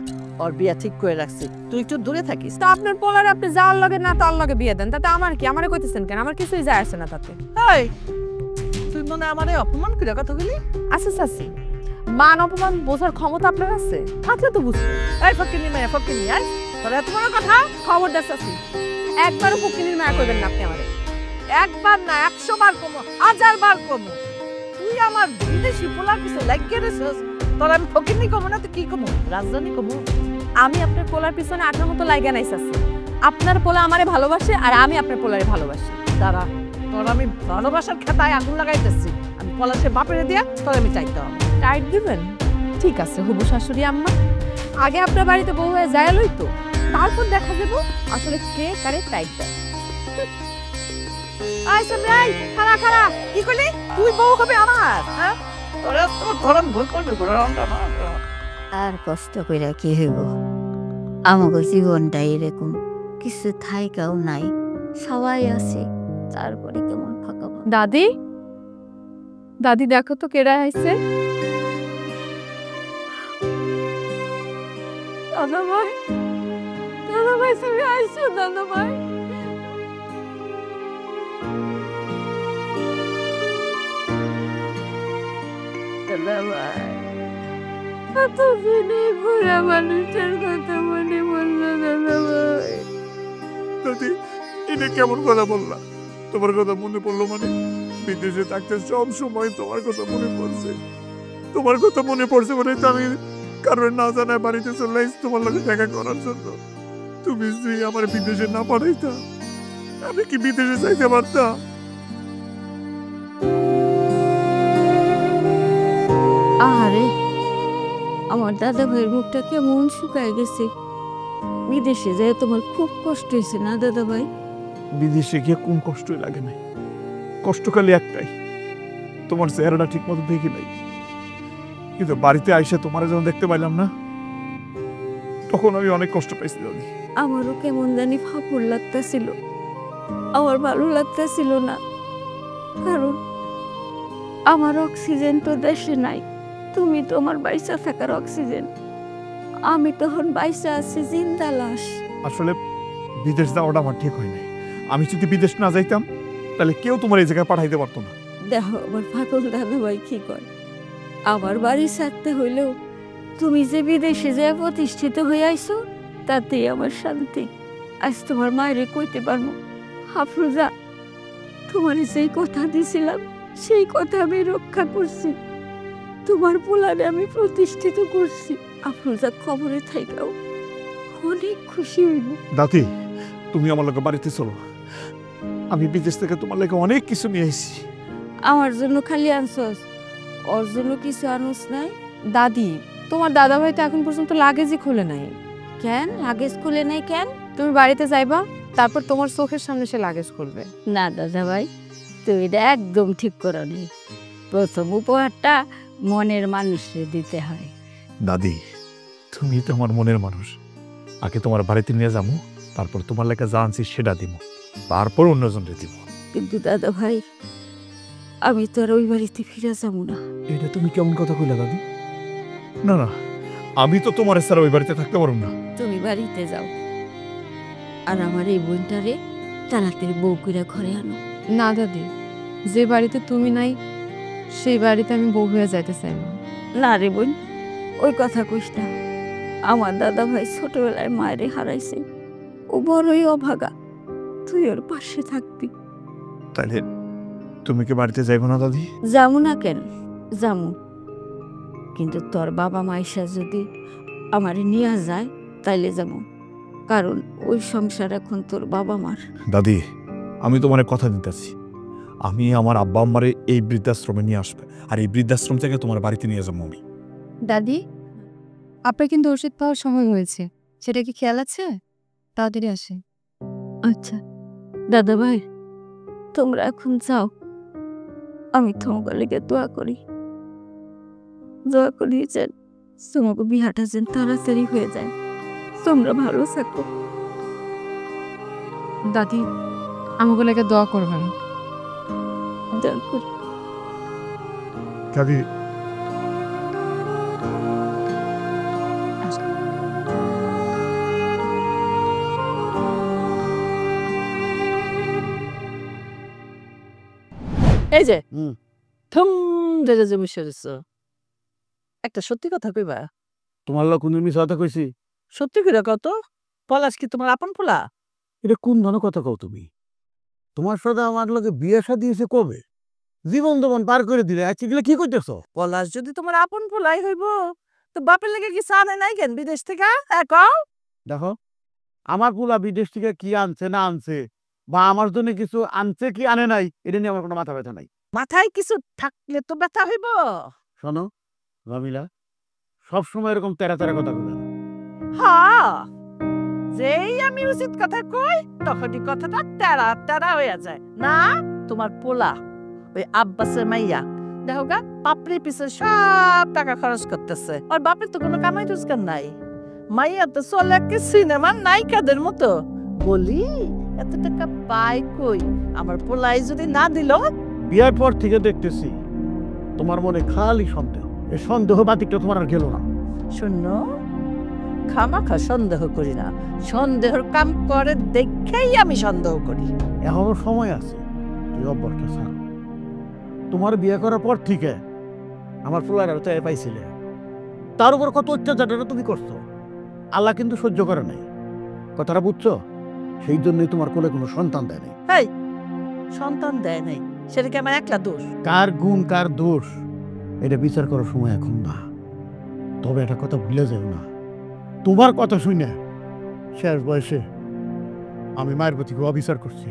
[SPEAKER 2] ওর বিয়া ঠিক করে রাখছি, তুই একটু দূরে থাকিস।
[SPEAKER 4] তো আপনার পোলারে আপনি যার লগে না তার লগে বিয়ে দেন, তাতে আমার কি? আমারে কইতেছেন কেন? আমার কিছুই যায় আসে না তাতে।
[SPEAKER 2] এই তুই মনে আমারে অপমান করে কথা বলি?
[SPEAKER 4] আচ্ছা চাচি, মান অপমান বোঝার ক্ষমতা আপনার আছে? থাকলে তো বুঝতে।
[SPEAKER 2] এই ফকিনি মাইয়া ফকিনি আই তোর এত বড় কথা?
[SPEAKER 4] খবরদার চাচি, একবারও ফকিনির মায়া করবেন না আপনি আমারে।
[SPEAKER 2] একবার না 100 বার কমো 1000 বার কমো। তুই আমার বিদেশি পোলার পিছে লাগিয়ে রেছিস, তোর আমি ফকিনি কমো না তো কি কমো? রাজধানী কমো?
[SPEAKER 4] আমি আপনার পোলার পিছনে আপনার মতো লাইগা নাই চাচি। আপনার পোলা আমারে ভালোবাসে আর আমি আপনার পোলারে ভালোবাসি।
[SPEAKER 2] দাঁড়া, তোর আমি ভালোবাসার খেতায় আগুন লাগাইতেছি। আমি পলাশে বাপেরে দিয়া তোর আমি চাইতে হবে।
[SPEAKER 4] টাইট দিবেন? ঠিক আছে হবু শাশুড়ি আম্মা, আগে আপনার বাড়িতে বউ হয়ে যায় লইতো, তারপর দেখা যাবো আসলে কে কারে টাইট দেয়।
[SPEAKER 2] আই সামনে আই, খাড়া খাড়া কি করলি? তুই বউ হবে আমার? হ্যাঁ তোরা তোর ধরন ভুল করবি
[SPEAKER 5] আর কষ্ট কইরা কি হইব? আমাকে জীবনটা এরকম, কিছু থাইকাও নাই, সবাই আছে, তারপরে কেমন ফাঁকা ফাঁকা।
[SPEAKER 4] দাদি, দাদি দেখো তো কেডা আইছে। দাদা ভাই তুমি আইছো? দাদা ভাই এতদিনে বুড়া মানুষের কথা মনে বললো। দাদা ভাই
[SPEAKER 1] দাদি এটা কেমন কথা বললা? তোমার কথা মনে পড়লো মানে? বিদেশে থাকতে সব সময় তোমার কথা মনে পড়ছে। তোমার কথা মনে পড়ছে বলে তো আমি কারণ না জানায় বাড়িতে চলে আসছি তোমার লগে দেখা করার জন্য। তুমি যদি আমার বিদেশে না পাঠাইতা, আমি কি বিদেশে যাইতে পারতাম?
[SPEAKER 5] আহারে, আমার দাদা ভাইয়ের মুখটা কেমন শুকায় গেছে। বিদেশে যায় তোমার খুব কষ্ট হয়েছে না দাদা ভাই?
[SPEAKER 1] বিদেশে গিয়ে কোন কষ্টই লাগে নাই, কষ্ট খালি একটাই, তোমার চেহারাটা ঠিক মতো দেখি নাই। কিন্তু বাড়িতে আইসে তোমার যখন দেখতে পাইলাম না, তখন আমি অনেক কষ্ট পাইছি দাদি।
[SPEAKER 5] আমারও কেমন জানি ফাঁপড় লাগতেছিল, আমার ভালো লাগতেছিল না, কারণ আমার অক্সিজেন তো দেশে নাই। তুমি তো আমার বাইসা থাকার অক্সিজেন, আমি তখন বাইসা আছি জিন্দা লাশ।
[SPEAKER 1] আসলে বিদেশ যাওয়াটা আমার ঠিক হয় নাই। আমি যদি বিদেশ না যাইতাম তাহলে কেউ তোমার এই জায়গায় পাঠাইতে পারতো না।
[SPEAKER 5] দেখো আমার পাগল দাদা ভাই কি কয়, আমার বাড়ি ছাড়তে হইলেও তুমি যে বিদেশে যে প্রতিষ্ঠিত হয়ে আইছো তাতেই আমার শান্তি। আজ তোমার মায়েরে কইতে পারবো, হাফরুজা তোমার যেই কথা দিছিলাম সেই কথা আমি রক্ষা করছি, তোমার পোলারে আমি প্রতিষ্ঠিত করছি। আফরুজা খবরে থাইকাও অনেক খুশি হইব।
[SPEAKER 1] দাদি তুমি আমার লোকের বাড়িতে চলো, আমি বিদেশ থেকে তোমার লেগে অনেক কিছু নিয়ে এসেছি।
[SPEAKER 5] আমার জন্য খালি আনছস, ওর জন্য কিছু আনস নাই?
[SPEAKER 4] দাদি, তোমার দাদা ভাই তো এখন পর্যন্ত লাগেজই খুলে নাই।
[SPEAKER 5] কেন লাগেজ খুলে নাই কেন?
[SPEAKER 4] তুমি বাড়িতে যাইবা, তারপর তোমার চোখের সামনে সে লাগেজ খুলবে।
[SPEAKER 5] না দাদা ভাই, তুই এটা একদম ঠিক করো নি। প্রথম উপহারটা মনের মানুষকে দিতে হয়।
[SPEAKER 1] দাদি তুমি তো আমার মনের মানুষ, আগে তোমার বাড়িতে নিয়ে যাবো, তারপর তোমার লেগে যা আনছি সেটা দিব, তারপর অন্যজনকে দিব।
[SPEAKER 5] কিন্তু দাদা ভাই আমি তো আর ওই বাড়িতে ফিরে যাবো না।
[SPEAKER 1] এটা তুমি কেমন কথা কইলা দাদি? না না, আমি তো তোমার ছাড়া ওই বাড়িতে থাকতে পারবো না।
[SPEAKER 5] তুমি বাড়িতে যাও, আর আমার এই বোনটারে তাড়াতাড়ি বউ কইরা ঘরে আনো।
[SPEAKER 4] না দাদি, যে বাড়িতে তুমি নাই সেই বাড়িতে আমি বউ হয়ে যাইতে চাই না।
[SPEAKER 5] না রে বোন, ওই কথা কইস না। আমার দাদা ভাই ছোটবেলায় মায়েরে হারাইছে, ও বড়ই অভাগা, তুই ওর পাশে থাকবি।
[SPEAKER 1] তাহলে তুমি কি বাড়িতে যাইবো না দাদি?
[SPEAKER 5] যামু না কেন, যামু, কিন্তু তোর বাবা মাইশা যদি আমারে নিয়ে যায় তাইলে যাবো, কারণ ওই সংসার এখন তোর বাবা মার।
[SPEAKER 1] দাদি আমি তোমার কথা দিতেছি, আমি আমার আব্বা আম্মারে এই বৃদ্ধাশ্রমে নিয়ে আসবে, আর এই বৃদ্ধাশ্রম থেকে তোমার বাড়িতে নিয়ে যাবো আমি।
[SPEAKER 9] দাদি, আপনার কিন্তু ওষুধ পাওয়ার সময় হয়েছে, সেটা কি খেয়াল আছে? তাড়াতাড়ি আসে।
[SPEAKER 5] আচ্ছা দাদা ভাই, তোমরা এখন যাও, আমি তোমাকে লেগে দোয়া করি যে তোমাকে বিহাটা যেন তাড়াতাড়ি হয়ে যায়, তোমরা ভালো থাকো।
[SPEAKER 9] দাদি, আমাকে লেগে দোয়া করবেন।
[SPEAKER 5] দোয়া করি।
[SPEAKER 1] দাদি,
[SPEAKER 2] এই যে
[SPEAKER 3] হুম।
[SPEAKER 2] থুম ধরে যে বসে রয়েছ, একটা সত্যি কথা কইবা?
[SPEAKER 3] তোমার লোক কোন মিছা কথা কইছি?
[SPEAKER 2] সত্যি করে কত? পলাশ কি তোমার আপন পোলা?
[SPEAKER 3] এটা কোন ধরনের কথা কও তুমি? তোমার সাথে আমার লোকে বিয়ে শাদী হয়েছে কবে? জীবন দমন পার করে দিলে, আজকে গেলে কি করতেছো?
[SPEAKER 2] পলাশ যদি তোমার আপন পোলাই হইব, তো বাপের লেগে কি আনে নাই কেন বিদেশ থেকে? কও।
[SPEAKER 3] দেখো, আমার পোলা বিদেশ থেকে কি আনছে না আনছে, বা আমার জন্য কিছু আনছে কি আনে নাই, এটা নিয়ে আমার কোনো মাথা ব্যথা নাই।
[SPEAKER 2] মাথায় কিছু থাকলে তো ব্যথা হইব।
[SPEAKER 3] শোনো রমিলা, সবসময় এরকম তেরা তেরা কথা বলে না।
[SPEAKER 2] হ্যাঁ, যেই আমি উচিত কথা কই তখনই কথাটা তেরা তেরা হয়ে যায় না। তোমার পোলা ওই আব্বাসের মাইয়া দেখো গা, পাপড়ি পিছে সব টাকা খরচ করতেছে, আর বাপের তো কোনো কামাই রোজগার নাই। মাইয়া তো চলে কি সিনেমার নায়িকাদের মতো। বলি এত টাকা পাই কই? আমার পোলাই যদি না দিল।
[SPEAKER 3] বিয়ের পর থেকে দেখতেছি তোমার মনে খালি সন্দেহ, এই সন্দেহ বাতিকটা তোমার আর গেল না।
[SPEAKER 2] শূন্য খামাখা সন্দেহ করি না, সন্দেহর কাম করে দেখেই আমি সন্দেহ করি।
[SPEAKER 3] এখনো সময় আছে, তুই অভ্যাসটা ছাড়। তোমার বিয়ে করার পর থেকে আমার পোলার তো পাইছিলে, তার উপর কত অত্যাচারটা তুমি করছো, আল্লাহ কিন্তু সহ্য করে নাই। কথাটা বুঝছো? সেই জন্যই তোমার কোলে কোনো সন্তান দেয় নাই।
[SPEAKER 2] এই সন্তান দেয় নাই, সেটা কি আমার একলা দোষ?
[SPEAKER 3] কার গুণ কার দোষ এটা বিচার করার সময় এখন না। তবে একটা কথা ভুলে যাও না, তোমার কথা শুনে শেষ বয়সে আমি মায়ের প্রতি খুব অবিচার করছি।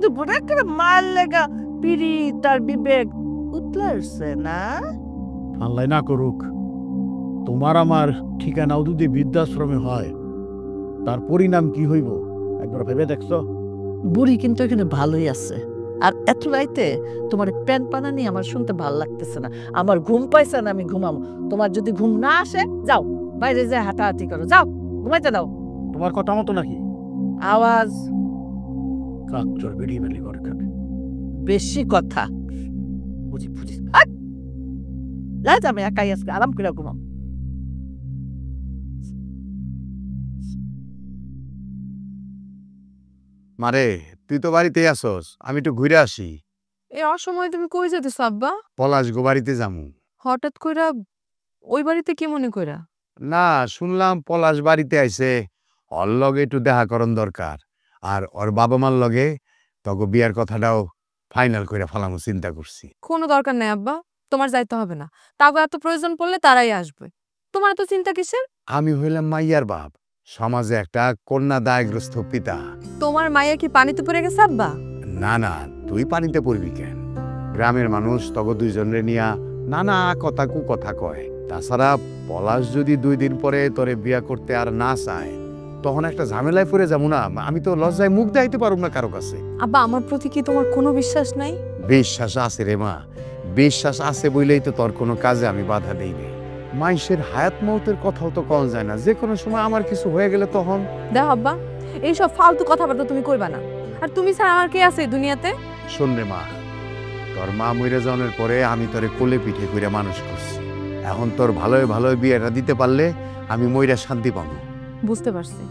[SPEAKER 2] দুপুরে করে মার লেগা পিড়ি তার বিবেক উতলারছে না।
[SPEAKER 3] আল্লাহ না করুক তোমার আমার ঠিকানাও যদি বৃদ্ধাশ্রমে হয়, তার পরিণাম কি হইব একবার ভেবে দেখছো?
[SPEAKER 2] বুড়ি কিন্তু এখানে ভালোই আছে। আর এত রাইতে তোমার প্যান পানানি আমার শুনতে ভালো লাগতেছে না। আমার ঘুম পাইছে না, আমি ঘুমাবো। তোমার যদি ঘুম না আসে, যাও বাইরে যায় হাঁটাহাঁটি করো, যাও ঘুমাইতে দাও।
[SPEAKER 3] তোমার কথা মতো নাকি?
[SPEAKER 2] আওয়াজ
[SPEAKER 3] কাকচর বেরিয়ে বেরিয়ে করে খাবে।
[SPEAKER 2] বেশি কথা বুঝি বুঝি। আমি একাই আজকে আরাম করে ঘুমাম।
[SPEAKER 10] মারে, তুই তো বাড়িতেই আসস, আমি একটু ঘুরে আসি।
[SPEAKER 4] এই অসময়ে তুমি কই যেতেছ আব্বা?
[SPEAKER 10] পলাশ গো বাড়িতে যামু।
[SPEAKER 4] হঠাৎ কইরা ওই বাড়িতে কি মনে কইরা?
[SPEAKER 10] না, শুনলাম পলাশ বাড়িতে আইছে, ওর লগে একটু দেখা করন দরকার। আর ওর বাবা মার লগে তগো বিয়ার কথাটাও ফাইনাল করে ফেলামু চিন্তা করছি।
[SPEAKER 4] কোনো দরকার নাই আব্বা, তোমার যাইতে হবে না। তাগো এত প্রয়োজন পড়লে তারাই আসবে, তোমার তো চিন্তা কিসের?
[SPEAKER 10] আমি হইলাম মাইয়ার বাপ, সমাজে একটা কন্যা দায়গ্রস্ত পিতা।
[SPEAKER 4] তোমার মাইয়া কি পানিতে পড়ে গেছে আব্বা?
[SPEAKER 10] না না, তুই পানিতে পড়বি কেন? গ্রামের মানুষ তগো দুইজনে নিয়া নানা কথা কু কথা কয়। তাছাড়া পলাশ যদি 2 দিন পরে তোরে বিয়া করতে আর না চায়, তখন একটা ঝামেলায় পড়ে যাবো না। আমি তো লজ্জায় মুখ দেখাইতে পারব না কারো কাছে।
[SPEAKER 4] আব্বা, আমার প্রতি কি তোমার কোনো বিশ্বাস নাই?
[SPEAKER 10] বিশ্বাস আছে রে মা, বিশ্বাস আছে বইলেই তো তোর কোনো কাজে আমি বাধা দেই নাই। মানুষের হায়াত মৌতের কথাও তো কম যায় না, যে কোনো সময় আমার কিছু হয়ে গেলে তখন।
[SPEAKER 4] দেখো আব্বা, এইসব ফালতু কথাবার্তা তুমি কইবা না। আর তুমি ছাড়া আমার কে আছে এই দুনিয়াতে?
[SPEAKER 10] শোন রে মা, তোর মা মরে যাওয়ার পরে আমি তোরে কোলে পিঠে কইরা মানুষ করছি। এখন তোর ভালোই ভালোই বিয়েটা দিতে পারলে আমি মইরা শান্তি পাবো।
[SPEAKER 4] বুঝতে পারছি,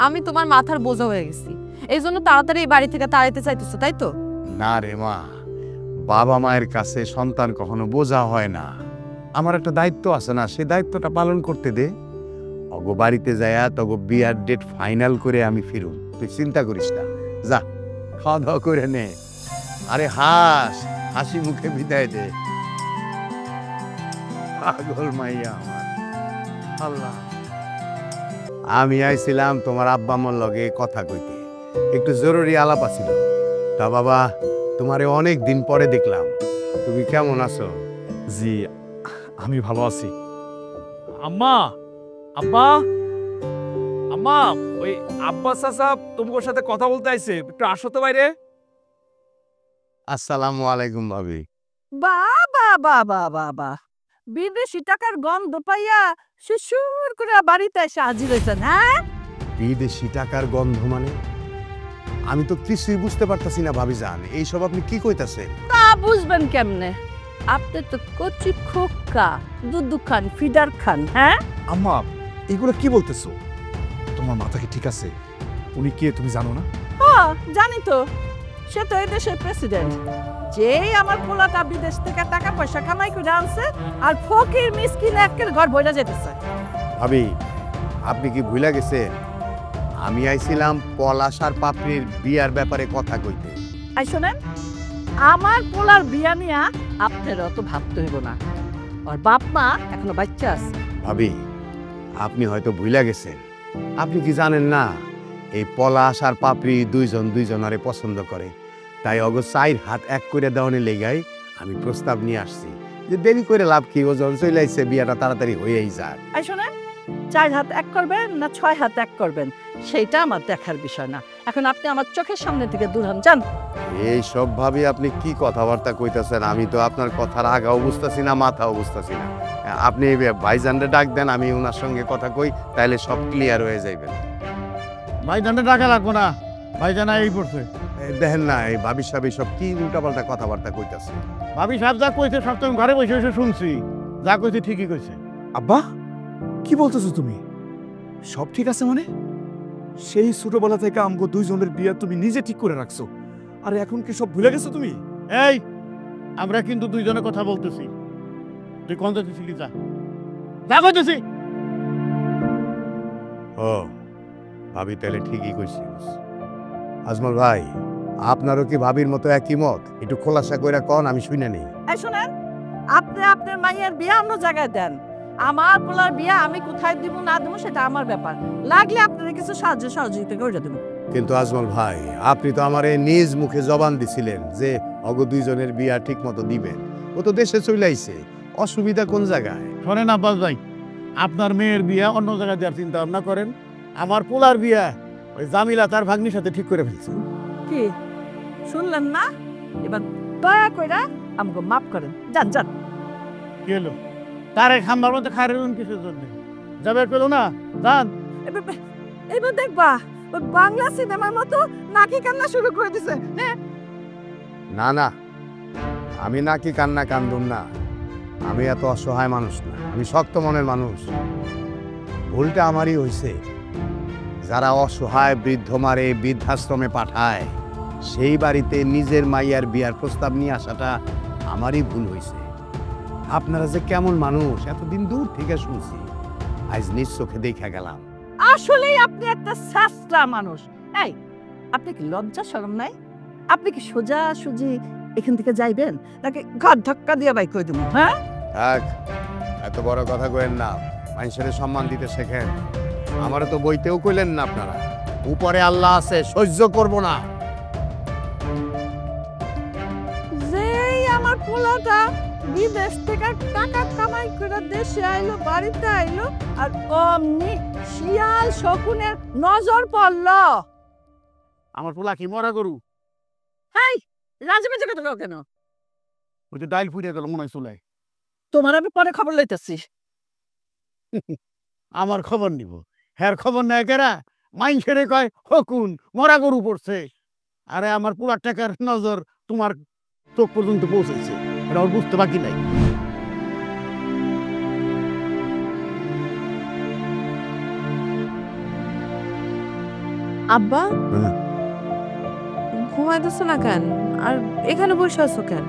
[SPEAKER 4] আমি তোমার মাথার বোঝা হয়ে গেছি, এই জন্য তাড়াতাড়ি এই বাড়ি থেকে তাড়াইতে চাইতেছো, তাই তো?
[SPEAKER 10] না রে মা, বাবা মায়ের কাছে সন্তান কখনো বোঝা হয় না। আমার একটা দায়িত্ব আছে না, সেই দায়িত্বটা পালন করতে দে। অগো বাড়িতে যায়া তগো বিয়ার ডেট ফাইনাল করে আমি ফিরুম, তুই চিন্তা করিস না। যা খাওয়া দাওয়া করে নে। আরে হাসি মুখে বিদায় দে। পাগল মাইয়া আমার, আল্লাহ। আমি আইছিলাম তোমার আব্বা আম্মার লগে কথা কইতে, একটু জরুরি আলাপ আছিল। তা বাবা, তোমারে অনেক দিন পরে দেখলাম, তুমি কেমন আছো?
[SPEAKER 1] জি, আমি ভালো আছি। আম্মা, আব্বা, আম্মা, ওই আব্বা চাচা তোমার সাথে কথা বলতে আইছে, একটু আসো তো বাইরে।
[SPEAKER 10] আসসালামু আলাইকুম ভাবি।
[SPEAKER 2] বাবা বাবা বাবা, বিদেশি টাকার গন্ধ পাইয়া শিশুর করে বাড়িতে এসে হাজির হয়েছেন। হ্যাঁ,
[SPEAKER 10] বিদেশি টাকার গন্ধ মানে? আমি তো কিছুই বুঝতে পারতাছি না ভাবি জান, এইসব আপনি কি কইতাছেন?
[SPEAKER 2] তা বুঝবেন কেমনে? আপনি তো কচি খোকা, দুধ খান, ফিডার খান। হ্যাঁ
[SPEAKER 1] আম্মা, এগুলো কি বলতেছো? তোমার মাথা কি ঠিক আছে? উনি কে তুমি জানো না?
[SPEAKER 2] জানি তো, সে তো এই দেশের প্রেসিডেন্ট। যেই আমার পোলাটা বিদেশ থেকে টাকা পয়সা কামাই করে আনছে, আর ফকির মিসকিন একের ঘর বইরা যেতেছে।
[SPEAKER 10] ভাবি, আপনি কি ভুলে গেছেন আমি আইছিলাম পলাশ আর পাপড়ির বিয়ার ব্যাপারে কথা কইতে?
[SPEAKER 2] আই শোনেন, আমার পোলার বিয়া নিয়া আপনার অত ভাবতে হইব না। আর বাপ মা এখনো বাচ্চা আছে।
[SPEAKER 10] ভাবি, আপনি হয়তো ভুলে গেছেন, আপনি কি জানেন না এই পলাশ আর পাপড়ি দুইজন দুইজনারে পছন্দ করে, তাই অগ চাইর হাত এক করে দেওয়ানে লেগাই আমি প্রস্তাব নিয়ে আসছি যে দেরি করে লাভ কি, ওজন চলে আইছে, বিয়াটা তাড়াতাড়ি হয়েই যায়।
[SPEAKER 2] আই শোনেন, 4 হাত এক করবেন না 6 হাত এক করবেন, সেইটা আমার দেখার বিষয় না। এখন আপনি আমার চোখের সামনে থেকে দূর হন, যান।
[SPEAKER 10] এই সব ভাবে আপনি কি কথাবার্তা কইতাছেন? আমি তো আপনার কথার আগাও বুঝতেছি না, মাথাও বুঝতেছি না। আপনি ভাইজানরে ডাক দেন, আমি ওনার সঙ্গে কথা কই, তাইলে সব ক্লিয়ার হয়ে যাইবেন।
[SPEAKER 3] ভাইজানের টাকা লাগবো না, ভাইজান এই পড়ছে।
[SPEAKER 10] দেখেন না, এই ভাবি সাহেব সব কি উল্টাপাল্টা কথাবার্তা কইতাছে।
[SPEAKER 3] ভাবি সাহেব যা কইছে সব তো আমি ঘরে বসে বসে শুনছি, যা কইছে ঠিকই কইছে।
[SPEAKER 1] আব্বা, কি বলতেছো তুমি? সব ঠিক আছে মানে? সেই ছোটবেলা থেকে আমগো দুইজনের বিয়া তুমি নিজে ঠিক করে রাখছো, আর এখন কি সব ভুলে গেছো তুমি?
[SPEAKER 3] এই, আমরা কিন্তু দুইজনে কথা বলতেছি, তুই কোন দিছিলি? যা যা কইতেছি।
[SPEAKER 10] ও ভাবি, তাহলে ঠিকই কইছিস। আজমল ভাই, আপনারও কি ভাবির মতো একই মত? একটু খোলাসা কইরা কন, আমি শুনে নেই।
[SPEAKER 2] এই শোনেন, আপনি আপনার মাইয়ের বিয়া অন্য জায়গায় দেন। আমার পোলার বিয়া আমি কোথায় দিব না দিব সেটা আমার ব্যাপার। লাগলে আপনারা কিছু সাহায্য সহযোগিতা করে দেব।
[SPEAKER 10] কিন্তু আজমল ভাই, আপনি তো আমারে নিজ মুখে জবান দিছিলেন যে অগ দুইজনের বিয়া ঠিক মতো দিবেন। ও তো দেশে চলে আইছে, অসুবিধা কোন জায়গায়?
[SPEAKER 3] শোনেন আব্বাস ভাই, আপনার মেয়ের বিয়া অন্য জায়গায় দেওয়ার চিন্তা ভাবনা করেন। আমার পোলার বিয়া ওই জামিলা তার ভাগ্নির সাথে ঠিক করে ফেলছে।
[SPEAKER 2] কি শুনলেন না? এবার দয়া কইরা আমাকে মাফ করেন, যান যান।
[SPEAKER 3] কি হলো? তারে খাম্বার মধ্যে খাইরুন কিসের জন্য? যাবে পেলো না, যান।
[SPEAKER 2] এবার দেখবা ওই বাংলা সিনেমার মতো নাকি কান্না শুরু করে দিছে।
[SPEAKER 10] না না, আমি নাকি কান্না কান্দুম না, আমি এত অসহায় মানুষ না, আমি শক্ত মনের মানুষ। ভুলটা আমারই হইছে। যারা অসহায় বৃদ্ধ মারে বৃদ্ধাশ্রমে পাঠায়, সেই বাড়িতে নিজের মাইয়ার বিয়ার প্রস্তাব নিয়ে আসাটা আমারই ভুল হইছে। আপনারা যে কেমন মানুষ এতদিন দূর থেকে শুনছি, আজ নিজ চোখে দেখা গেলাম।
[SPEAKER 2] আসলেই আপনি একটা শাস্ত্রা মানুষ। এই, আপনি কি লজ্জা শরম নাই? আপনি কি সোজা সুজি এখান থেকে যাইবেন, নাকি ঘর ধাক্কা দিয়ে বাই করে দেবো? হ্যাঁ,
[SPEAKER 10] থাক, এত বড় কথা কইেন না, মানুষের সম্মান দিতে শেখেন। আমারও তো বইতেও কইলেন না আপনারা, উপরে আল্লাহ আছে, সহ্য করব না।
[SPEAKER 2] যেই আমার পোলাটা বিদেশ থেকে টাকা কামাই করে দেশে আইলো, বাড়িতে আইলো, আর অমনি শিয়াল শকুনের নজর পড়ল।
[SPEAKER 3] আমার পোলা কি মরা গরু?
[SPEAKER 2] হাই, রাজে বেজে কথা কেন?
[SPEAKER 3] ওই যে ডাইল ফুটে গেল মনে হয় চুলায়।
[SPEAKER 2] তোমার আমি পরে খবর লইতেছি।
[SPEAKER 3] আমার খবর নিব, হ্যার খবর নেয় কেরা? মাইনসেরে কয় হকুন মরা গরু পড়ছে। আরে আমার পোলার টাকার নজর তোমার চোখ পর্যন্ত পৌঁছেছে, এটা ওর বুঝতে বাকি নাই।
[SPEAKER 4] আব্বা, ঘুমাইতেছো না কেন? আর এখানে বসে আছো কেন?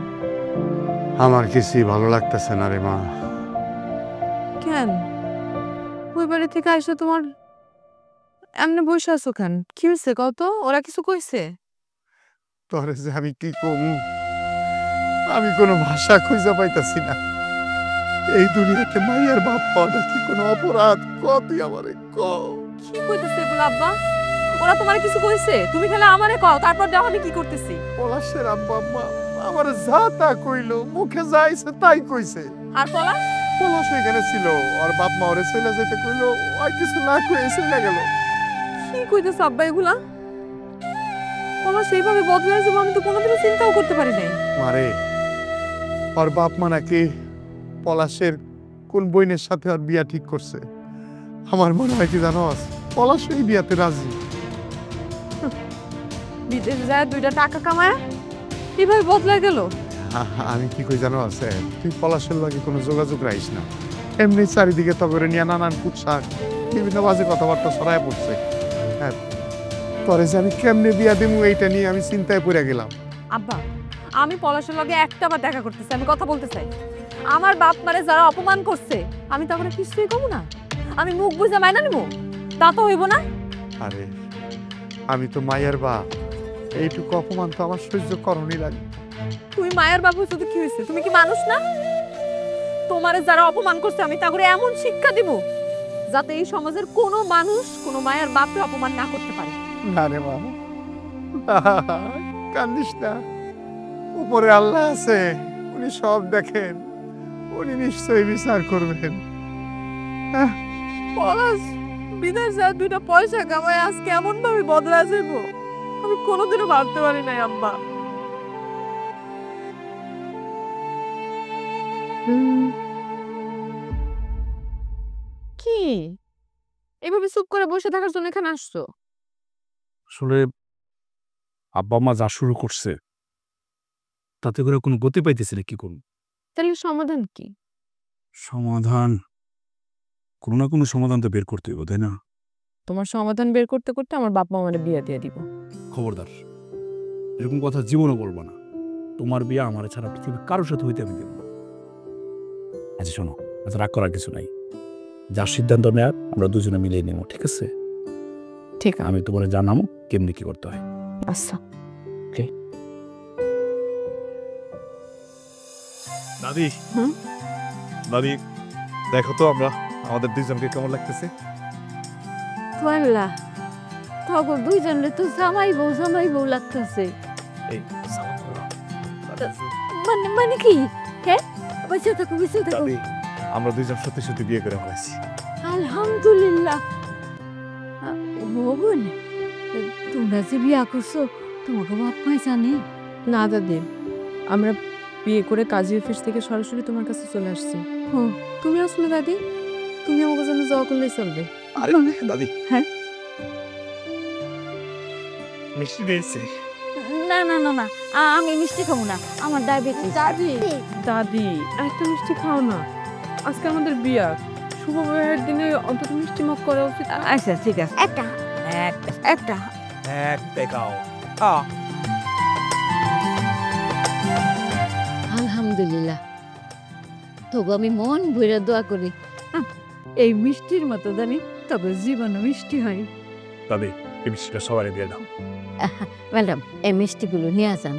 [SPEAKER 10] আমার কিছুই ভালো লাগতেছে না রে মা।
[SPEAKER 4] কেন? ওই বাড়ি থেকে আসো, তোমার এমনি বসে আছো কেন? কি হয়েছে কত? ওরা কিছু কইছে?
[SPEAKER 10] তোরে যে আমি কি কম, আমি কোনো ভাষা খুঁজে পাইতাছি না। এই দুনিয়াতে মাইয়ার বাপ হওয়াটা কি কোনো অপরাধ? ক তুই আমারে ক।
[SPEAKER 4] কি কইতেছে এগুলো আব্বা? ওরা তোমার কিছু কইছে? তুমি খালি আমারে কও, তারপর দেখো আমি কি করতেছি।
[SPEAKER 1] পলাশের আব্বা আম্মা আমার যা তা কইলো, মুখে যাইছে তাই কইছে।
[SPEAKER 4] আর পলাশ?
[SPEAKER 1] পলাশ এখানে ছিল, আর বাপ মা ওরে চলে যেতে কইলো, ওই কিছু না কয়ে চলে গেল।
[SPEAKER 4] কি কইতেছ আব্বা এগুলা? পলাশ সেইভাবে বদলে যাবো আমি তো কোনোদিনও চিন্তাও করতে পারি নাই।
[SPEAKER 10] মারে, ওর বাপ মা নাকি পলাশের কোন বইনের সাথে ওর বিয়া ঠিক করছে। আমার মনে হয় কি জানো, পলাশ এই বিয়াতে রাজি।
[SPEAKER 4] বিদেশ যায় 2টা টাকা কামায় কিভাবে বদলে গেল?
[SPEAKER 10] আমি কি কই জানো আছে, তুই পলাশের লগে কোনো যোগাযোগ রাখিস না। এমনি চারিদিকে তগরে নিয়ে নানান কুৎসাক বিভিন্ন বাজে কথাবার্তা ছড়ায় পড়ছে। হ্যাঁ, পরে যে আমি কেমনে বিয়া দিমু এইটা নিয়ে আমি চিন্তায় পড়ে গেলাম।
[SPEAKER 4] আব্বা, আমি পলাশের লগে একটাবার দেখা করতেছি, আমি কথা বলতে চাই। আমার বাপ মারে যারা অপমান করছে আমি তো আমরা কিছুই কমু না, আমি মুখ বুঝে মাইনা নিব? তা তো হইব না।
[SPEAKER 10] আরে আমি তো মায়ের বাপ, এইটুকু অপমান তো আমার সহ্য করণই লাগে।
[SPEAKER 4] তুমি মায়ের বাপ হইছো তো কি হয়েছে? তুমি কি মানুষ না? তোমারে যারা অপমান করছে আমি তাগরে এমন শিক্ষা দিব যাতে এই সমাজের কোনো মানুষ কোনো মায়ের বাপকে অপমান না করতে পারে।
[SPEAKER 10] না রে মা, কান্দিস না। উপরে আল্লাহ আছে, উনি সব দেখেন, উনি নিশ্চয়ই বিচার করবেন।
[SPEAKER 4] পলাশ বিদেশ যায় 2টা পয়সা কামায় আজ কেমন ভাবে বদলা যাবো আমি কোনোদিনও ভাবতে পারি নাই আব্বা। কি এভাবে চুপ করে বসে থাকার জন্য এখানে আসছো?
[SPEAKER 1] আসলে আব্বা মা যা শুরু করছে তাতে করে কোনো গতি পাইতেছি না, কি করুন?
[SPEAKER 4] তাহলে সমাধান কি?
[SPEAKER 1] সমাধান কোনো না কোনো সমাধান তো বের করতে হবে, তাই না?
[SPEAKER 4] তোমার সমাধান বের করতে করতে আমার বাপ মা আমারে বিয়ে দিয়ে দিব।
[SPEAKER 1] খবরদার, এরকম কথা জীবনও বলবো না। তোমার বিয়ে আমার ছাড়া পৃথিবীর কারোর সাথে হইতে আমি দেব না। আচ্ছা শোনো, আচ্ছা রাগ করার কিছু নাই, যার সিদ্ধান্ত নেয়ার আমরা দুজনে মিলিয়ে নেব, ঠিক আছে?
[SPEAKER 4] ঠিক আছে,
[SPEAKER 1] আমি তোমার জানাবো কেমনি কি করতে হয়।
[SPEAKER 4] আচ্ছা।
[SPEAKER 1] দাদি, দাদি দেখো তো আমরা আমাদের দুইজনকে কেমন লাগতেছে।
[SPEAKER 2] ওয়াল্লা তখন দুইজনে তো জামাই বউ লাগতেছে।
[SPEAKER 1] এই
[SPEAKER 2] মানে মানে কি? হ্যাঁ বসে থাকো বসে থাকো।
[SPEAKER 1] দাদি, আমরা দুইজন সত্যি সত্যি বিয়ে করে ফেলেছি।
[SPEAKER 2] আলহামদুলিল্লাহ। ও বোন, তোমরা যে বিয়া করছো তোমাকে বাপ মাই জানে?
[SPEAKER 4] না দাদি, আমরা বিয়ে করে কাজী অফিস থেকে সরাসরি তোমার কাছে চলে আসছি। ও তুমি আসলে দাদি, তুমি আমাকে জন্য যাওয়া করলেই চলবে।
[SPEAKER 1] আরে দাদি,
[SPEAKER 4] হ্যাঁ
[SPEAKER 1] মিষ্টি দিয়েছে।
[SPEAKER 2] না না না না, আমি মিষ্টি খাবো না, আমার ডায়াবেটিস।
[SPEAKER 4] দাদি দাদি একটা মিষ্টি খাও না, আজকে আমাদের বিয়া, শুভ বিবাহের দিনে অন্তত মিষ্টি মুখ করা উচিত।
[SPEAKER 2] আচ্ছা ঠিক আছে, একটা একটা একটা
[SPEAKER 1] একটা খাও।
[SPEAKER 2] আলহামদুলিল্লাহ, তোকে আমি মন ভরে দোয়া করি এই মিষ্টির মতো জানি তবে জীবন মিষ্টি হয়।
[SPEAKER 1] দাদি, এই মিষ্টিটা সবাই দিয়ে দাও।
[SPEAKER 2] ম্যাডাম, এই মিষ্টিগুলো নিয়ে যান,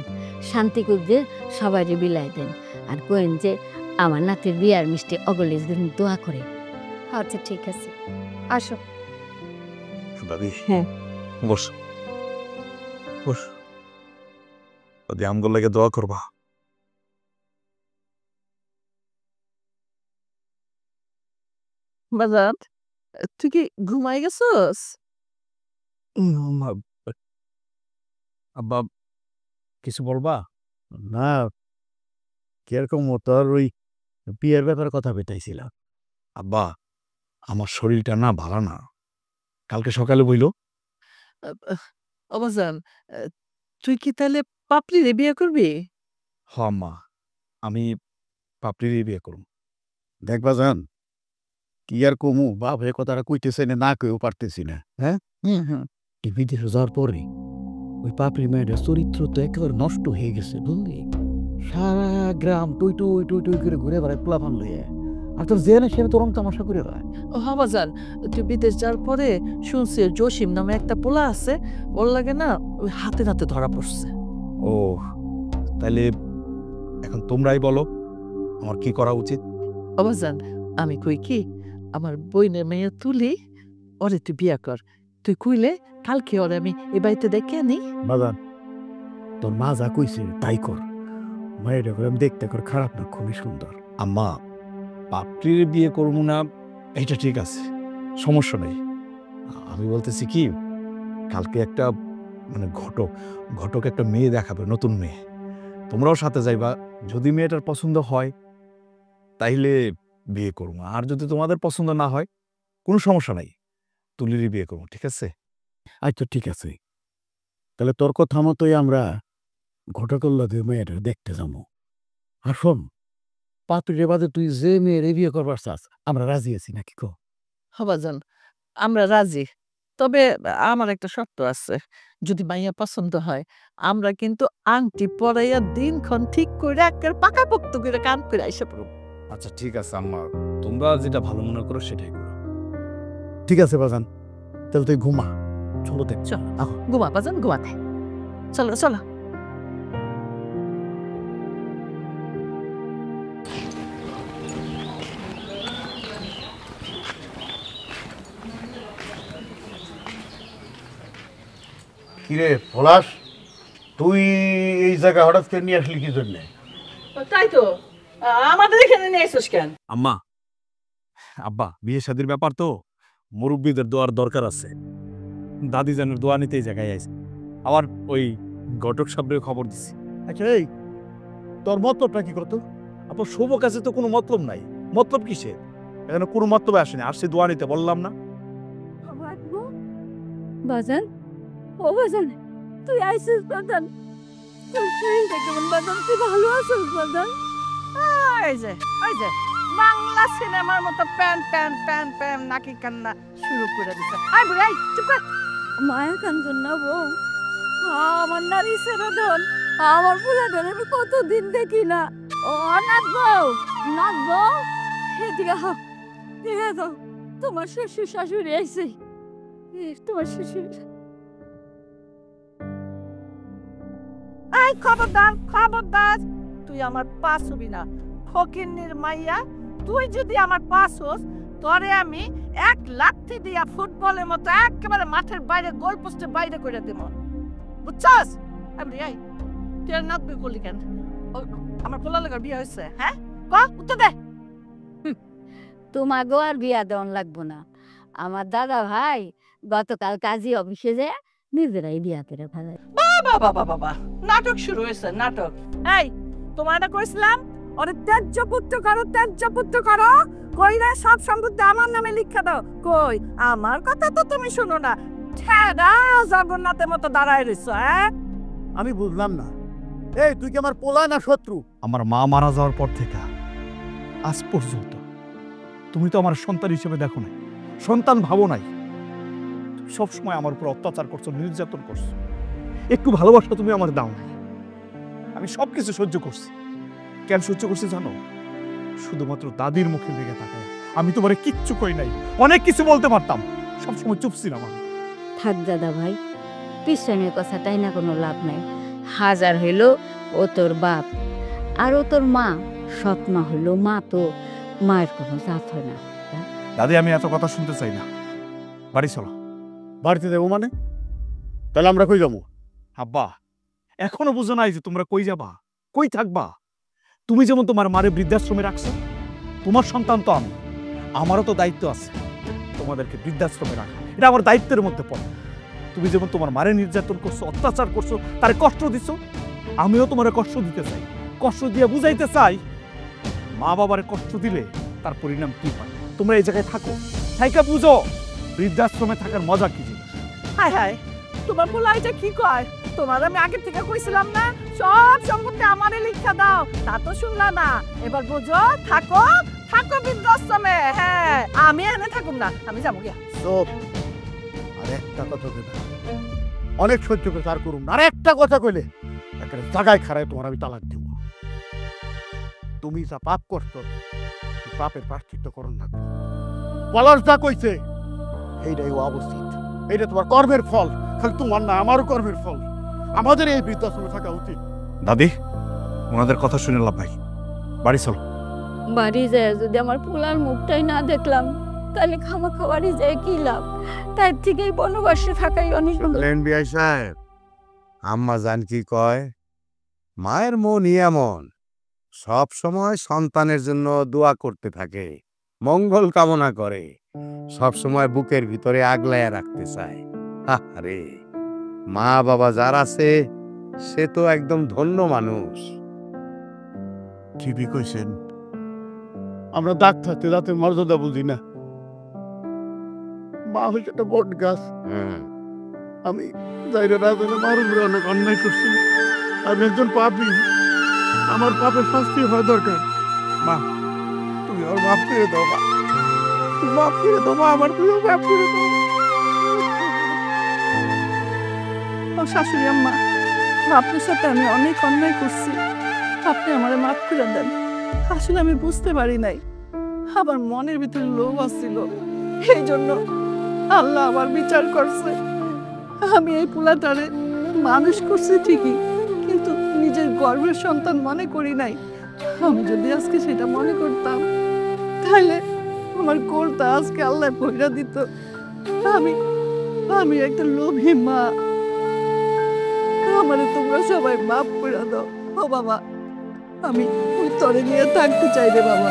[SPEAKER 2] শান্তি করে সবাই বিলাই দেন, আর কোয়েন যে আমার নাতির বিয়ার মিষ্টি অগলের জন্য দোয়া করে।
[SPEAKER 9] আচ্ছা ঠিক আছে, আসো।
[SPEAKER 1] দাদি,
[SPEAKER 4] হ্যাঁ
[SPEAKER 1] বস বস। দাদি, আমগুলো লাগে দোয়া করবা।
[SPEAKER 4] বাজার, তুই কি ঘুমাই গেছস?
[SPEAKER 1] আব্বা কিছু বলবা?
[SPEAKER 3] না, কিরকম তোর ওই বিয়ের ব্যাপারে কথা পেটাইছিলাম।
[SPEAKER 1] আব্বা, আমার শরীরটা না ভালো না, কালকে সকালে বইল।
[SPEAKER 4] অবাজান, তুই কি তাহলে পাপড়িরে বিয়ে করবি?
[SPEAKER 1] হ মা, আমি পাপড়িরই বিয়ে করব।
[SPEAKER 3] দেখবা যান, কি আর কমু, বাপ এ কথাটা কইতেছে না, কেউ পারতেছি না। হ্যাঁ, বিদেশে যাওয়ার পরে ওই পাপড়ি মেয়েটার চরিত্র তো একেবারে নষ্ট হয়ে গেছে, বুঝলি? সারা গ্রাম টুই টুই টুই টুই করে ঘুরে বেড়ায় পোলাপান লইয়া, আর তোর জেনে সে তোর তামাশা করে বেড়ায়।
[SPEAKER 4] ও হাবাজান, তুই বিদেশ যাওয়ার পরে শুনছি জসিম নামে একটা পোলা আছে, ওর লাগে না ওই হাতে নাতে ধরা পড়ছে।
[SPEAKER 1] ও তাইলে এখন তোমরাই বলো আমার কি করা উচিত।
[SPEAKER 4] অবাজান, আমি কই কি, আমার বইনের মেয়ে তুলি, ওরে তুই বিয়া কর,
[SPEAKER 2] তুই কইলে কালকে ওর আমি এ বাড়িতে দেখে আনি।
[SPEAKER 3] বাজান তোর মা যা কইছে তাই কর। মায়ের আমি দেখতে কর খারাপ না, খুবই সুন্দর।
[SPEAKER 1] আম্মা পাপড়ির বিয়ে করবো না এইটা ঠিক আছে, সমস্যা নেই। আমি বলতেছি কি, কালকে একটা মানে ঘটক একটা মেয়ে দেখাবে, নতুন মেয়ে, তোমরাও সাথে যাইবা। যদি মেয়েটার পছন্দ হয় তাইলে বিয়ে করবো, আর যদি তোমাদের পছন্দ না হয় কোনো সমস্যা নাই, তুলিরই বিয়ে করবো, ঠিক আছে?
[SPEAKER 3] আচ্ছা ঠিক আছে, তাহলে তোর কথা মতোই আমরা ঘটকল্লা দিয়ে মেয়েটা দেখতে যাবো। আর শোন, পাতুরে বাদে তুই যে মেয়ের বিয়ে করবার চাস আমরা রাজি আছি নাকি কো?
[SPEAKER 2] হবাজান আমরা রাজি, তবে আমার একটা শর্ত আছে। যদি মাইয়া পছন্দ হয় আমরা কিন্তু আংটি পরাইয়া দিনক্ষণ ঠিক করে একের পাকাপোক্ত করে কান করে আইসা পড়ব।
[SPEAKER 1] আচ্ছা ঠিক আছে আম্মা, তোমরা যেটা ভালো মনে করো সেটাই করো।
[SPEAKER 3] ঠিক আছে বাজান, তাহলে তুই ঘুমা, চলো দেখ।
[SPEAKER 2] চল ঘুমা বাজান, ঘুমাতে চলো চলো।
[SPEAKER 3] কিরে পলাশ, তুই এই জায়গা হঠাৎ করে নিয়ে আসলি কি জন্য?
[SPEAKER 2] তাই তো, আমাদের এখানে নিয়ে এসেছিস কেন?
[SPEAKER 1] আম্মা আব্বা, বিয়ে শাদীর ব্যাপার তো, মুরব্বীদের দোয়ার দরকার আছে। দাদি জানের দোয়া নিতে এই জায়গায় আইছে, আবার ওই ঘটক সাহেবের খবর দিছি।
[SPEAKER 3] আচ্ছা এই তোর মতলবটা কি করতো?
[SPEAKER 1] আপনার শুভ কাছে তো কোনো মতলব নাই। মতলব কিসের? এখানে কোনো মতলবে আসেনি, আসছে দোয়া নিতে, বললাম না?
[SPEAKER 5] বাজান, ও বাজান, তুই আইসিস বাজান, তুই কেমন বাজান, তুই ভালো আছিস বাজান?
[SPEAKER 2] এই যে বাংলা সিনেমার মতো প্যান প্যান প্যান প্যান নাকি কান্না শুরু করে দিছে। আই বুড়ি আই, চুপ কর।
[SPEAKER 5] মায়ের কান্দন না বউ, আমার নারী সেরাদন, আমার ফুলাদন আমি কতদিন দেখি না। ও নাচবো এদিকে হা, ঠিক আছে? তোমার শ্বশুর শাশুড়ি আইছে, তোমার শ্বশুর।
[SPEAKER 2] এই খবরদার খবরদার, তুই আমার পা ছবি না, ফকিন্নির মাইয়া। তুই যদি আমার পাস হোস, তরে আমি এক লাথি দিয়া ফুটবলের মতো একেবারে মাঠের বাইরে, গোল পোস্টের বাইরে করে দেব, বুঝছস? আমি এই তুই আর নাচবি করলি কেন? আমার পোলা লাগার বিয়ে হয়েছে, হ্যাঁ? ক উত্তর দে।
[SPEAKER 5] তোমাকে আর বিয়া দেওয়ান লাগবো না। আমার দাদা ভাই গতকাল কাজী অফিসে যে নিজেরাই বিয়া করে ফেলে।
[SPEAKER 2] বাবা বাবা বাবা, নাটক শুরু হয়েছে, নাটক। এই তোমার না কইছিলাম ওরে ত্যায্য পুত্র করো, কইরা সব সম্পত্তি আমার নামে লিখে দাও। কই আমার কথা তো তুমি শুনো না, ঠেডা জগন্নাথের মতো দাঁড়ায় রইছো। হ্যাঁ
[SPEAKER 3] আমি বুঝলাম না, এই তুই কি আমার পোলা না শত্রু?
[SPEAKER 1] আমার মা মারা যাওয়ার পর থেকে আজ পর্যন্ত তুমি তো আমার সন্তান হিসেবে দেখো নাই, সন্তান ভাবো নাই। সবসময় আমার উপর অত্যাচার করছো, নির্যাতন করছো, একটু ভালোবাসা তুমি আমার দাও নাই। আমি সবকিছু সহ্য করছি। কেন সহ্য করছি জানো? শুধুমাত্র দাদির মুখের দিকে তাকায়। আমি তোমারে কিচ্ছু কই নাই, অনেক কিছু বলতে পারতাম, সবসময় চুপ ছিলাম আমি।
[SPEAKER 5] থাক দাদা ভাই, পিছনের কথাটাই না কোনো লাভ নাই। হাজার হইল ও তোর বাপ আর ও তোর মা, সৎ মা হইলো মা, তো মায়ের কোনো জাত হয় না।
[SPEAKER 1] দাদি আমি এত কথা শুনতে চাই না, বাড়ি চলো।
[SPEAKER 3] বাড়িতে যাবো মানে? তাহলে আমরা কই যাবো?
[SPEAKER 1] আব্বা এখনো বুঝো নাই যে তোমরা কই যাবা, কই থাকবা? তুমি যেমন তোমার মারে বৃদ্ধাশ্রমে রাখছো, তোমার সন্তান তো আমি, আমারও তো দায়িত্ব আছে তোমাদেরকে বৃদ্ধাশ্রমে রাখা, এটা আমার দায়িত্বের মধ্যে পড়ে। তুমি যেমন তোমার মারে নির্যাতন করছো, অত্যাচার করছো, তারে কষ্ট দিছো, আমিও তোমার কষ্ট দিতে চাই, কষ্ট দিয়ে বুঝাইতে চাই মা বাবারে কষ্ট দিলে তার পরিণাম কি হয়। তোমরা এই জায়গায় থাকো, থাইকা বুঝো বৃদ্ধাশ্রমে থাকার মজা কি জিনিস।
[SPEAKER 2] হায় হায়, তোমার পোলা এটা কি কয়? তোমার আমি আগে থেকে কইছিলাম না সব সম্পত্তি আমারে লিখা দাও, তা তো শুনলা না। এবার বুঝো, থাকো থাকো বৃদ্ধাশ্রমে। হ্যাঁ আমি এনে থাকুম না, আমি যাবো গিয়া।
[SPEAKER 3] চুপ, আর একটা কথা কইলে অনেক সহ্য করে তার করুন, আর একটা কথা কইলে একেবারে জায়গায় খাড়ায় তোমার আমি তালাক দেব। তুমি যা পাপ করছো, সেই পাপের প্রায়শ্চিত্ত করুন না। পলাশ যা কইছে এইটাই অবস্থিত, এইটা তোমার কর্মের ফল, খালি তোমার না আমারও কর্মের ফল। আমাদের এই বৃদ্ধাশ্রমে থাকা উচিত।
[SPEAKER 1] দাদি ওনাদের কথা শুনে লাভ ভাই, বাড়ি চলো।
[SPEAKER 5] বাড়ি যায় যদি আমার পোলার মুখটাই না দেখলাম, তাহলে খামাখা বাড়ি যায় কি লাভ? তার থেকেই বনবাসে থাকাই অনেক
[SPEAKER 10] শুনলেন বিআই সাহেব, আম্মা জান কি কয়? মায়ের মন এমন, সব সময় সন্তানের জন্য দোয়া করতে থাকে, মঙ্গল কামনা করে, সব সময় বুকের ভিতরে আগলায়া রাখতে চায়। আরে মা বাবা যার আছে সে তো একদম ধন্য মানুষ।
[SPEAKER 3] ঠিকই কইছেন, আমরা দাগ থাকতে দাঁতের মর্যাদা বুঝি না। মা হচ্ছে একটা বট গাছ, আমি যাইরে রাজনে মারুমরে অনেক অন্যায় করছি। আমি একজন পাপী, আমার পাপের শাস্তি হওয়া দরকার। মা তুমি আমার মাফ করে দাও, মা মাফ করে দাও, মা আমার প্রিয় মাফ করে দাও।
[SPEAKER 2] ও শাশুড়ি আম্মা, আপনার সাথে আমি অনেক অন্যায় করছি, আপনি আমারে মাফ করে দেন। আসলে আমি বুঝতে পারি নাই, আমার মনের ভিতরে লোভ আসছিল, এই জন্য আল্লাহ আমার বিচার করছে। আমি এই পোলাটারে মানুষ করছি ঠিকই, কিন্তু নিজের গর্বের সন্তান মনে করি নাই। আমি যদি আজকে সেটা মনে করতাম তাহলে আমার কোলটা আজকে আল্লাহ ভইরা দিত। আমি আমি একটা লোভী মা, আমারে তোমরা সবাই মাফ করে দাও। ও বাবা, আমি ওই তরে নিয়ে থাকতে চাই রে বাবা,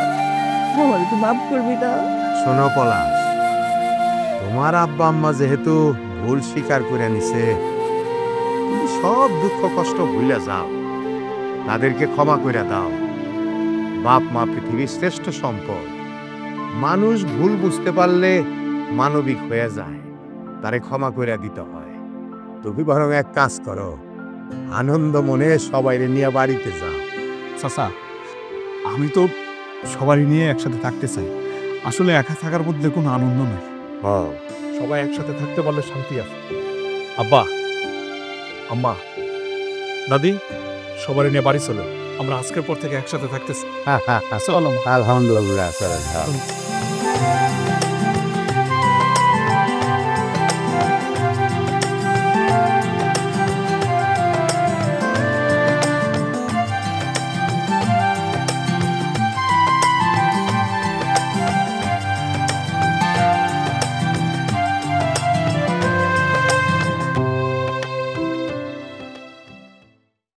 [SPEAKER 2] আমারে তো মাফ করবি না?
[SPEAKER 10] শোনো পলাশ, তোমার আব্বা আম্মা যেহেতু ভুল স্বীকার করে নিছে, তুমি সব দুঃখ কষ্ট ভুলে যাও, তাদেরকে ক্ষমা করে দাও। বাপ মা পৃথিবীর শ্রেষ্ঠ সম্পদ। মানুষ ভুল বুঝতে পারলে মানবিক হয়ে যায়, তারে ক্ষমা করে দিতে হয়। তুমি বরং এক কাজ করো, আনন্দ মনে সবাইরে নিয়ে বাড়িতে যাও।
[SPEAKER 1] চাচা, আমি তো সবারই নিয়ে একসাথে থাকতে চাই, আসলে একা থাকার মধ্যে কোনো আনন্দ নেই। সবাই একসাথে থাকতে পারলে শান্তি আছে। আব্বা, আম্মা, দাদি, সবারই নিয়ে বাড়ি চলো, আমরা আজকের পর থেকে একসাথে থাকতেছি।
[SPEAKER 10] আলহামদুলিল্লাহ।